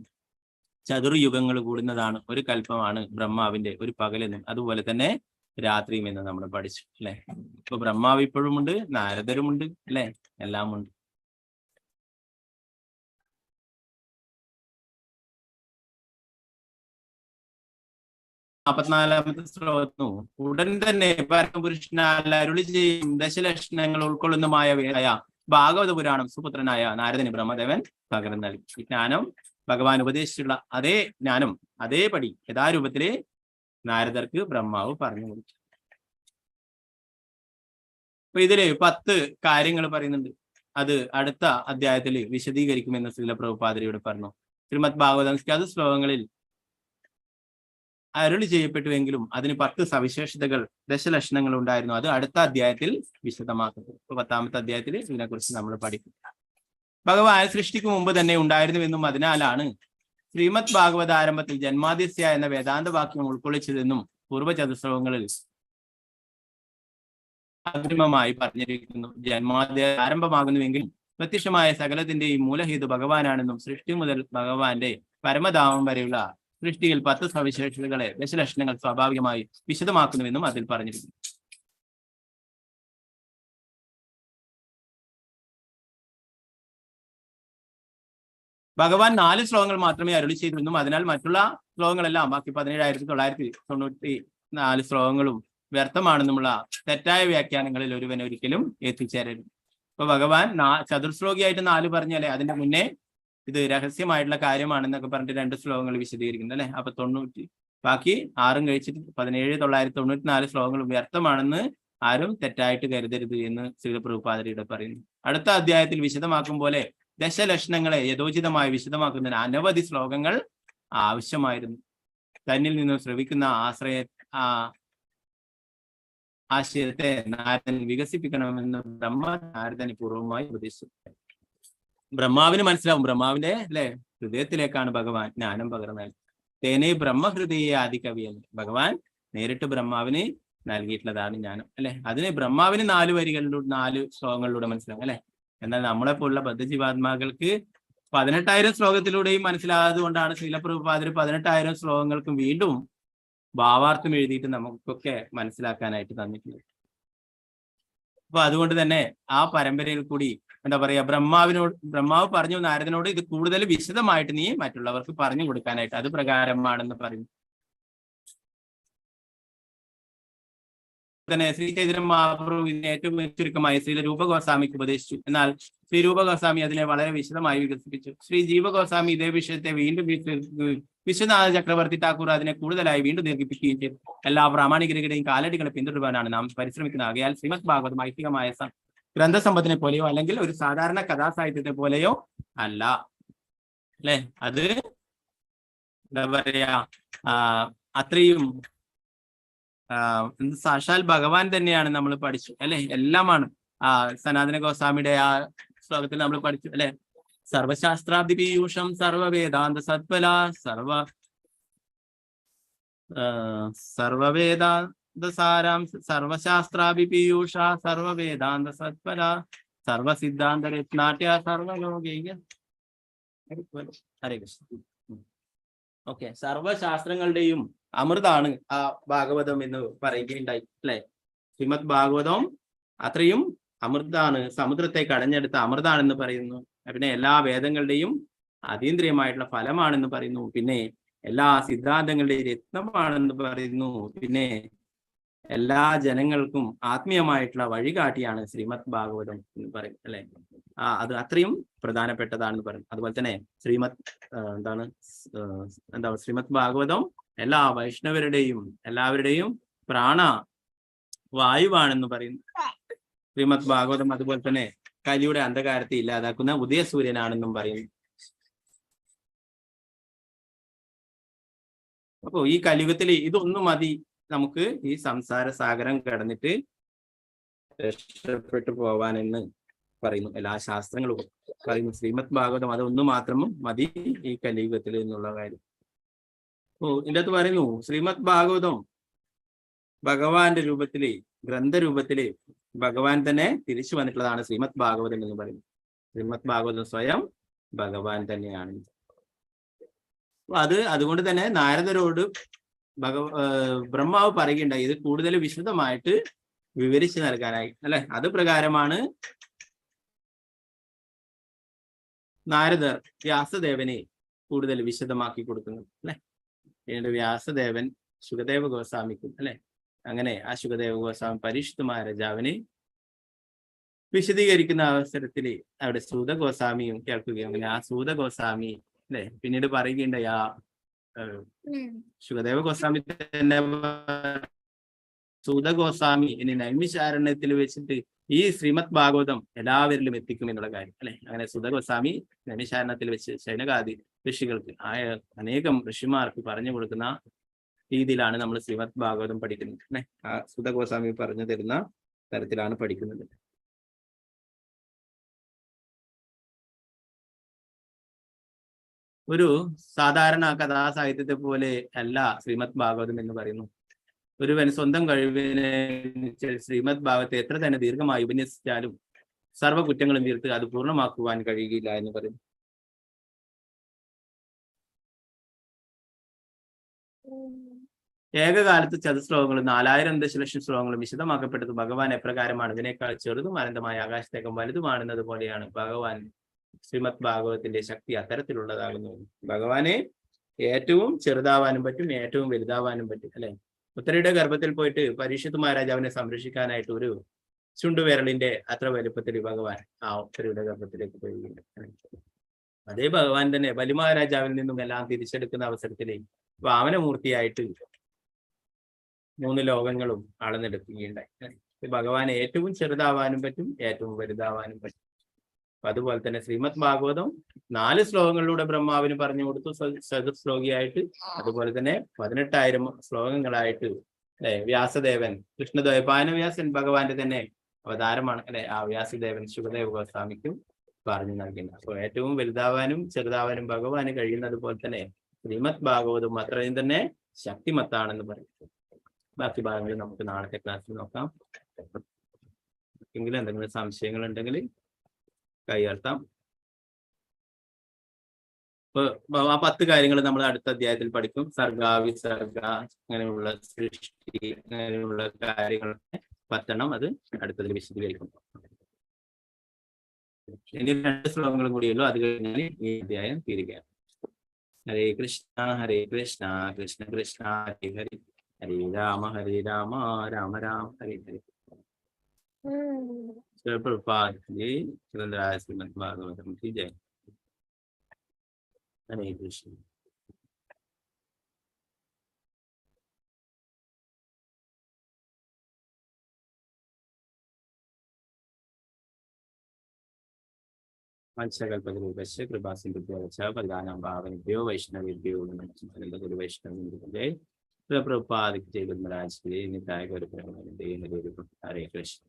ചതുർയുഗങ്ങൾ കൂടുന്നതാണ് ഒരു കൽപ്പമാണ് ബ്രഹ്മാവിന്റെ ഒരു പകലെന്നും അതുപോലെ തന്നെ രാത്രിയും എന്ന് നമ്മൾ പഠിച്ചു അല്ലെ. ഇപ്പൊ ബ്രഹ്മാവ് ഇപ്പോഴും ഉണ്ട്, നാരദരുമുണ്ട് അല്ലെ, എല്ലാം ഉണ്ട്. നാൽപ്പത്തിനാലാമത്തെ ശ്ലോകത്തിനു ഉടൻ തന്നെ പരമപുരുഷനാൽ അരുളി ചെയ്യും ദശലക്ഷണങ്ങൾ ഉൾക്കൊള്ളുന്നതുമായ വേദമായ ഭാഗവത പുരാണം സുപുത്രനായ നാരദന് ബ്രഹ്മദേവൻ പകർന്നു നൽകി. ജ്ഞാനം ഭഗവാൻ ഉപദേശിച്ചുള്ള അതേ ജ്ഞാനം അതേപടി യഥാരൂപത്തിലെ നാരദർക്ക് ബ്രഹ്മാവ് പറഞ്ഞു കൊടുത്തു. അപ്പൊ ഇതില് 10 കാര്യങ്ങൾ പറയുന്നുണ്ട്. അത് അടുത്ത അധ്യായത്തിൽ വിശദീകരിക്കുമെന്ന് ശ്രീല പ്രഭുപാദരിയോട് പറഞ്ഞു. ശ്രീമദ് ഭാഗവതം അത് ശ്ലോകങ്ങളിൽ അരുളി ചെയ്യപ്പെട്ടുവെങ്കിലും അതിന് 10 സവിശേഷതകൾ ദശലക്ഷണങ്ങൾ ഉണ്ടായിരുന്നു. അത് അടുത്ത അധ്യായത്തിൽ വിശദമാക്കുന്നു. ഇപ്പൊ 10ാമത്തെ അധ്യായത്തിൽ ഇതിനെക്കുറിച്ച് നമ്മൾ പഠിക്കും. ഭഗവാൻ സൃഷ്ടിക്ക് മുമ്പ് തന്നെ ഉണ്ടായിരുന്നുവെന്നും അതിനാലാണ് ശ്രീമദ് ഭാഗവത ആരംഭത്തിൽ ജന്മാദിസ്യ എന്ന വേദാന്ത വാക്യം ഉൾക്കൊള്ളിച്ചതെന്നും പൂർവ്വചതുശ്ലോകങ്ങളിൽ അഗ്രിമമായി പറഞ്ഞിരിക്കുന്നു. ജന്മാദ്യ ആരംഭമാകുന്നുവെങ്കിലും പ്രത്യക്ഷമായ സകലത്തിന്റെയും മൂലഹേതു ഭഗവാനാണെന്നും സൃഷ്ടി മുതൽ ഭഗവാന്റെ പരമധാമം വരെയുള്ള സൃഷ്ടിയിൽ 10 സവിശേഷതകളെ ദശലക്ഷണങ്ങൾ സ്വാഭാവികമായി വിശദമാക്കുന്നുവെന്നും അതിൽ പറഞ്ഞിരിക്കുന്നു. ഭഗവാൻ 4 ശ്ലോകങ്ങൾ മാത്രമേ അരുളി ചെയ്തുവെന്നും അതിനാൽ മറ്റുള്ള ശ്ലോകങ്ങളെല്ലാം ബാക്കി 17,994 ശ്ലോകങ്ങളും വ്യർത്ഥമാണെന്നുമുള്ള തെറ്റായ വ്യാഖ്യാനങ്ങളിൽ ഒരുവൻ ഒരിക്കലും എത്തിച്ചേരരുത്. ഇപ്പൊ ഭഗവാൻ ചതുർശ്ലോകിയായിട്ട് 4 പറഞ്ഞാലേ അതിന്റെ മുന്നേ ഇത് രഹസ്യമായിട്ടുള്ള കാര്യമാണെന്നൊക്കെ പറഞ്ഞിട്ട് 2 ശ്ലോകങ്ങൾ വിശദീകരിക്കുന്നത് അല്ലെ. അപ്പൊ 90 ബാക്കി 6 കഴിച്ചിട്ട് 17,994 ശ്ലോകങ്ങളും വ്യർത്ഥമാണെന്ന് ആരും തെറ്റായിട്ട് കരുതരുത് എന്ന് ശ്രീല പ്രഭുപാദരിയുടെ പറയുന്നു. അടുത്ത അധ്യായത്തിൽ വിശദമാക്കും പോലെ ദശലക്ഷണങ്ങളെ യഥോചിതമായി വിശദമാക്കുന്നതിന് അനവധി ശ്ലോകങ്ങൾ ആവശ്യമായിരുന്നു. തന്നിൽ നിന്നും ശ്രവിക്കുന്ന ആശയത്തെ നാരദൻ വികസിപ്പിക്കണമെന്ന് നാരദന് പൂർവ്വമായി ഉപദേശിച്ചു. ബ്രഹ്മാവിന് മനസ്സിലാവും, ബ്രഹ്മാവിന്റെ അല്ലെ ഹൃദയത്തിലേക്കാണ് ഭഗവാൻ ജ്ഞാനം പകർന്നത്. തേനെ ബ്രഹ്മഹൃദയ ആദികവിയെന്ന് ഭഗവാൻ നേരിട്ട് ബ്രഹ്മാവിന് നൽകിയിട്ടുള്ളതാണ് ജ്ഞാനം അല്ലെ. അതിന് ബ്രഹ്മാവിന് 4 വരികളിലൂടെ 4 ശ്ലോകങ്ങളിലൂടെ മനസ്സിലാവും അല്ലെ. എന്നാൽ നമ്മളെപ്പോലുള്ള ബദ്ധജീവാത്മാക്കൾക്ക് 18,000 ശ്ലോകത്തിലൂടെയും മനസ്സിലാകാതെ കൊണ്ടാണ് ശ്രീല പ്രഭുപാദർ 18,000 ശ്ലോകങ്ങൾക്കും വീണ്ടും ഭാവാർത്ഥം എഴുതിയിട്ട് നമുക്കൊക്കെ മനസ്സിലാക്കാനായിട്ട് തന്നിട്ടുണ്ട്. അപ്പൊ അതുകൊണ്ട് തന്നെ ആ പരമ്പരയിൽ കൂടി എന്താ പറയാ, ബ്രഹ്മാവ് പറഞ്ഞു നാരദനോട് ഇത് കൂടുതൽ വിശദമായിട്ട് നീ മറ്റുള്ളവർക്ക് പറഞ്ഞു കൊടുക്കാനായിട്ട്, അത് പ്രകാരമാണെന്ന് പറയുന്നു. തന്നെ ശ്രീ ചൈതന്യ മഹാപ്രഭു ഇതിനെ ഏറ്റവും ചുരുക്കമായി ശ്രീ രൂപഗോസ്വാമിക്ക് ഉപദേശിച്ചു. എന്നാൽ ശ്രീ രൂപഗോസ്വാമി അതിനെ വളരെ വിശദമായി വികസിപ്പിച്ചു. ശ്രീ ജീവഗോസ്വാമി ഇതേ വിഷയത്തെ വീണ്ടും വിശ്വനാഥ ചക്രവർത്തി ഠാക്കൂർ അതിനെ കൂടുതലായി വീണ്ടും ദീർഘിപ്പിക്കുകയും ചെയ്തു. എല്ലാ പ്രാമാണികരുടെയും കാലടികളെ പിന്തുടരുവാനാണ് നാം പരിശ്രമിക്കുന്നത്. ആകയാൽ ശ്രീമദ് ഭാഗവതം ഐതിഹ്യമായ ഗ്രന്ഥസമ്പത്തിനെ പോലെയോ അല്ലെങ്കിൽ ഒരു സാധാരണ കഥാസാഹിത്യത്തെ പോലെയോ അല്ല അല്ലെ. അത് എന്താ പറയാ, അത്രയും സാക്ഷാൽ ഭഗവാൻ തന്നെയാണ് നമ്മൾ പഠിച്ചു അല്ലെ. എല്ലാമാണ് സനാതന ഗോസ്വാമിയുടെ ആ ശ്ലോകത്തിൽ നമ്മൾ പഠിച്ചു അല്ലെ. സർവശാസ്ത്രാദിപീയൂഷം സർവവേദാന്ത സത്ഫല സർവവേദാന്തസാരാം സർവശാസ്ത്രാഭിപീയൂഷ സർവവേദാന്ത സത്ഫല സർവസിദ്ധാന്ത രത്നാട്യ സർവലോകൈക. ഹരേ കൃഷ്ണ. ഓക്കെ, സർവശാസ്ത്രങ്ങളുടെയും അമൃതാണ് ആ ഭാഗവതം എന്ന് പറയുകയുണ്ടായി അല്ലെ. ശ്രീമദ് ഭാഗവതം അത്രയും അമൃതാണ്, സമുദ്രത്തെ കടഞ്ഞെടുത്ത അമൃതാണെന്ന് പറയുന്നു. പിന്നെ എല്ലാ വേദങ്ങളുടെയും അതീന്ദ്രിയമായിട്ടുള്ള ഫലമാണെന്ന് പറയുന്നു. പിന്നെ എല്ലാ സിദ്ധാന്തങ്ങളുടെയും രത്നമാണെന്ന് പറയുന്നു. പിന്നെ എല്ലാ ജനങ്ങൾക്കും ആത്മീയമായിട്ടുള്ള വഴികാട്ടിയാണ് ശ്രീമദ് ഭാഗവതം എന്ന് പറയും അല്ലെ. അത് അത്രയും പ്രധാനപ്പെട്ടതാണെന്ന് പറയും. അതുപോലെ തന്നെ ശ്രീമദ് ഭാഗവതം എല്ലാ വൈഷ്ണവരുടെയും എല്ലാവരുടെയും പ്രാണ വായുവാണെന്ന് പറയുന്നു ശ്രീമദ് ഭാഗവതം. അതുപോലെ തന്നെ കലിയുടെ അന്ധകാരത്തെ ഇല്ലാതാക്കുന്ന ഉദയസൂര്യനാണെന്നും പറയുന്നു. അപ്പോ ഈ കലിയുഗത്തിൽ ഇതൊന്നും മതി നമുക്ക് ഈ സംസാര സാഗരം കടന്നിട്ട് രക്ഷപ്പെട്ടു പോവാനെന്ന് പറയുന്നു. എല്ലാ ശാസ്ത്രങ്ങളും പറയുന്നു ശ്രീമദ് ഭാഗവതം അതൊന്നു മാത്രം മതി ഈ കലിയുഗത്തിൽ എന്നുള്ള കാര്യം. ഇതിൻ്റെ അകത്ത് പറയുന്നു ശ്രീമദ് ഭാഗവതം ഭഗവാന്റെ രൂപത്തില്, ഗ്രന്ഥരൂപത്തില് ഭഗവാൻ തന്നെ തിരിച്ചു വന്നിട്ടുള്ളതാണ് ശ്രീമദ് ഭാഗവതം എന്ന് പറയുന്നത്. ശ്രീമദ് ഭാഗവതം സ്വയം ഭഗവാൻ തന്നെയാണ്. അതുകൊണ്ട് തന്നെ നാരദരോട് ബ്രഹ്മാവ് പറയുകയുണ്ടായി ഇത് കൂടുതൽ വിശദമായിട്ട് വിവരിച്ചു നൽകാനായി അല്ലെ. അത് പ്രകാരമാണ് നാരദർ വ്യാസദേവനെ കൂടുതൽ വിശദമാക്കി കൊടുക്കുന്നത് അല്ലെ. പിന്നീട് വ്യാസദേവൻ ശുകദേവ ഗോസ്വാമിക്കും അല്ലെ. അങ്ങനെ ആ ശുകദേവ ഗോസ്വാമി പരീക്ഷിത് മഹാരാജാവിനെ വിശദീകരിക്കുന്ന അവസരത്തിൽ അവിടെ സൂത ഗോസ്വാമിയും കേൾക്കുകയും അങ്ങനെ ആ സൂത ഗോസ്വാമി അല്ലെ പിന്നീട് പറയുകയുണ്ടായി ആ ശുകദേവ ഗോസ്വാമി തന്നെ സൂത ഗോസ്വാമി ഇനി നൈമിഷാരണ്യത്തിൽ വെച്ചിട്ട് ഈ ശ്രീമദ് ഭാഗവതം എല്ലാവരിലും എത്തിക്കും എന്നുള്ള കാര്യം അല്ലെ. അങ്ങനെ സൂത ഗോസ്വാമി നൈമിഷാരണ്യത്തിൽ വെച്ച് ശൈനകാദി ഋഷികൾക്ക് അനേകം ഋഷിമാർക്ക് പറഞ്ഞു കൊടുക്കുന്ന രീതിയിലാണ് നമ്മൾ ശ്രീമദ് ഭാഗവതം പഠിക്കുന്നത് അല്ലെ. ആ സൂത ഗോസ്വാമി പറഞ്ഞു തരുന്ന തരത്തിലാണ് പഠിക്കുന്നത്. ഒരു സാധാരണ കഥാസാഹിത്യത്തെ പോലെ അല്ല ശ്രീമദ് ഭാഗവതം എന്ന് പറയുന്നു. ഒരുവൻ സ്വന്തം കഴിവിനെ ശ്രീമദ് ഭാഗവത്തെ എത്ര തന്നെ ദീർഘമായി ഉപന്യസിച്ചാലും സർവ്വ കുറ്റങ്ങളും തീർത്ത് അത് പൂർണ്ണമാക്കുവാൻ കഴിയുകയില്ല എന്ന് പറയുന്നു. ഏകകാലത്ത് ചതുശ്ലോകങ്ങളും 4000 ദശലക്ഷം ശ്ലോകങ്ങളും വിശദമാക്കപ്പെട്ടത് ഭഗവാൻ എപ്രകാരമാണ് ഇതിനേക്കാൾ ചെറുതും അനന്തമായ ആകാശത്തേക്കും വലുതുമാണെന്നത് പോലെയാണ് ഭഗവാൻ ശ്രീമദ് ഭാഗവതത്തിന്റെ ശക്തി അത്തരത്തിലുള്ളതാകുന്നു. ഭഗവാനെ ഏറ്റവും ചെറുതാവാനും പറ്റും, ഏറ്റവും വലുതാവാനും പറ്റും അല്ലെ. ഉത്തരയുടെ ഗർഭത്തിൽ പോയിട്ട് പരീക്ഷിത് മഹാരാജാവിനെ സംരക്ഷിക്കാനായിട്ട് ഒരു ചുണ്ടുവിരലിന്റെ അത്ര വലുപ്പത്തിൽ ഭഗവാൻ ആ ഉത്തരയുടെ ഗർഭത്തിലേക്ക് പോവുകയുണ്ട്. അതേ ഭഗവാൻ തന്നെ ബലിമഹാരാജാവിൽ നിന്നും എല്ലാം തിരിച്ചെടുക്കുന്ന അവസരത്തിൽ വാമനമൂർത്തിയായിട്ട് 3 ലോകങ്ങളും അളന്നെടുക്കുകയുണ്ടായി. ഭഗവാൻ ഏറ്റവും ചെറുതാവാനും പറ്റും, ഏറ്റവും വലുതാവാനും പറ്റും. അതുപോലെ തന്നെ ശ്രീമദ് ഭാഗവതം 4 ശ്ലോകങ്ങളിലൂടെ ബ്രഹ്മാവിന് പറഞ്ഞു കൊടുത്തു ചതുശ്ലോകിയായിട്ട്. അതുപോലെ തന്നെ 18,000 ശ്ലോകങ്ങളായിട്ട് അല്ലെ വ്യാസദേവൻ കൃഷ്ണദ്വൈപായനവ്യാസൻ ഭഗവാന്റെ തന്നെ അവതാരമാണ് അല്ലെ. ആ വ്യാസദേവൻ ശുകദേവ ഗോസ്വാമിക്കും പറഞ്ഞു നൽകുന്നത്. അപ്പോൾ ഏറ്റവും വലുതാവാനും ചെറുതാവാനും ഭഗവാന് കഴിയുന്നത് പോലെ തന്നെ ശ്രീമദ് ഭാഗവതം അത്രയും തന്നെ ശക്തിമത്താണെന്ന് പറയും. ബാക്കി ഭാഗങ്ങൾ നമുക്ക് നാളത്തെ ക്ലാസ്സിൽ നോക്കാം. എങ്കിലും എന്തെങ്കിലും സംശയങ്ങൾ ഉണ്ടെങ്കിൽ കൈയർത്താം. ആ 10 കാര്യങ്ങൾ നമ്മൾ അടുത്ത അധ്യായത്തിൽ പഠിക്കും. സർഗ വിസർഗ അങ്ങനെയുള്ള സൃഷ്ടി അങ്ങനെയുള്ള കാര്യങ്ങൾ 10 അത് അടുത്തതിൽ വിശദീകരിക്കും. ഇനി 2 ശ്ലോകങ്ങളും കൂടിയുള്ളൂ, അത് കഴിഞ്ഞാൽ ഈ അധ്യായം തീരുകയാണ്. ഹരേ കൃഷ്ണ കൃഷ്ണ കൃഷ്ണ ഹരേ ഹരി ഹരേ രാമ രാമ രാമ ഹരേ ഹരി. प्रभुपाद जी सुरेंद्राय श्रीमद् भागवतम की जय. हरे कृष्ण. पंचकल्पतरुभ्यश्च कृपासिन्धुभ्यो वरदानां भावनेभ्यो वैष्णवेभ्यो नमः. गुरु वैष्णव जय. प्रभुपाद जय. गुरु महाराज की निताय गौर प्रेमानंद. हरे कृष्ण.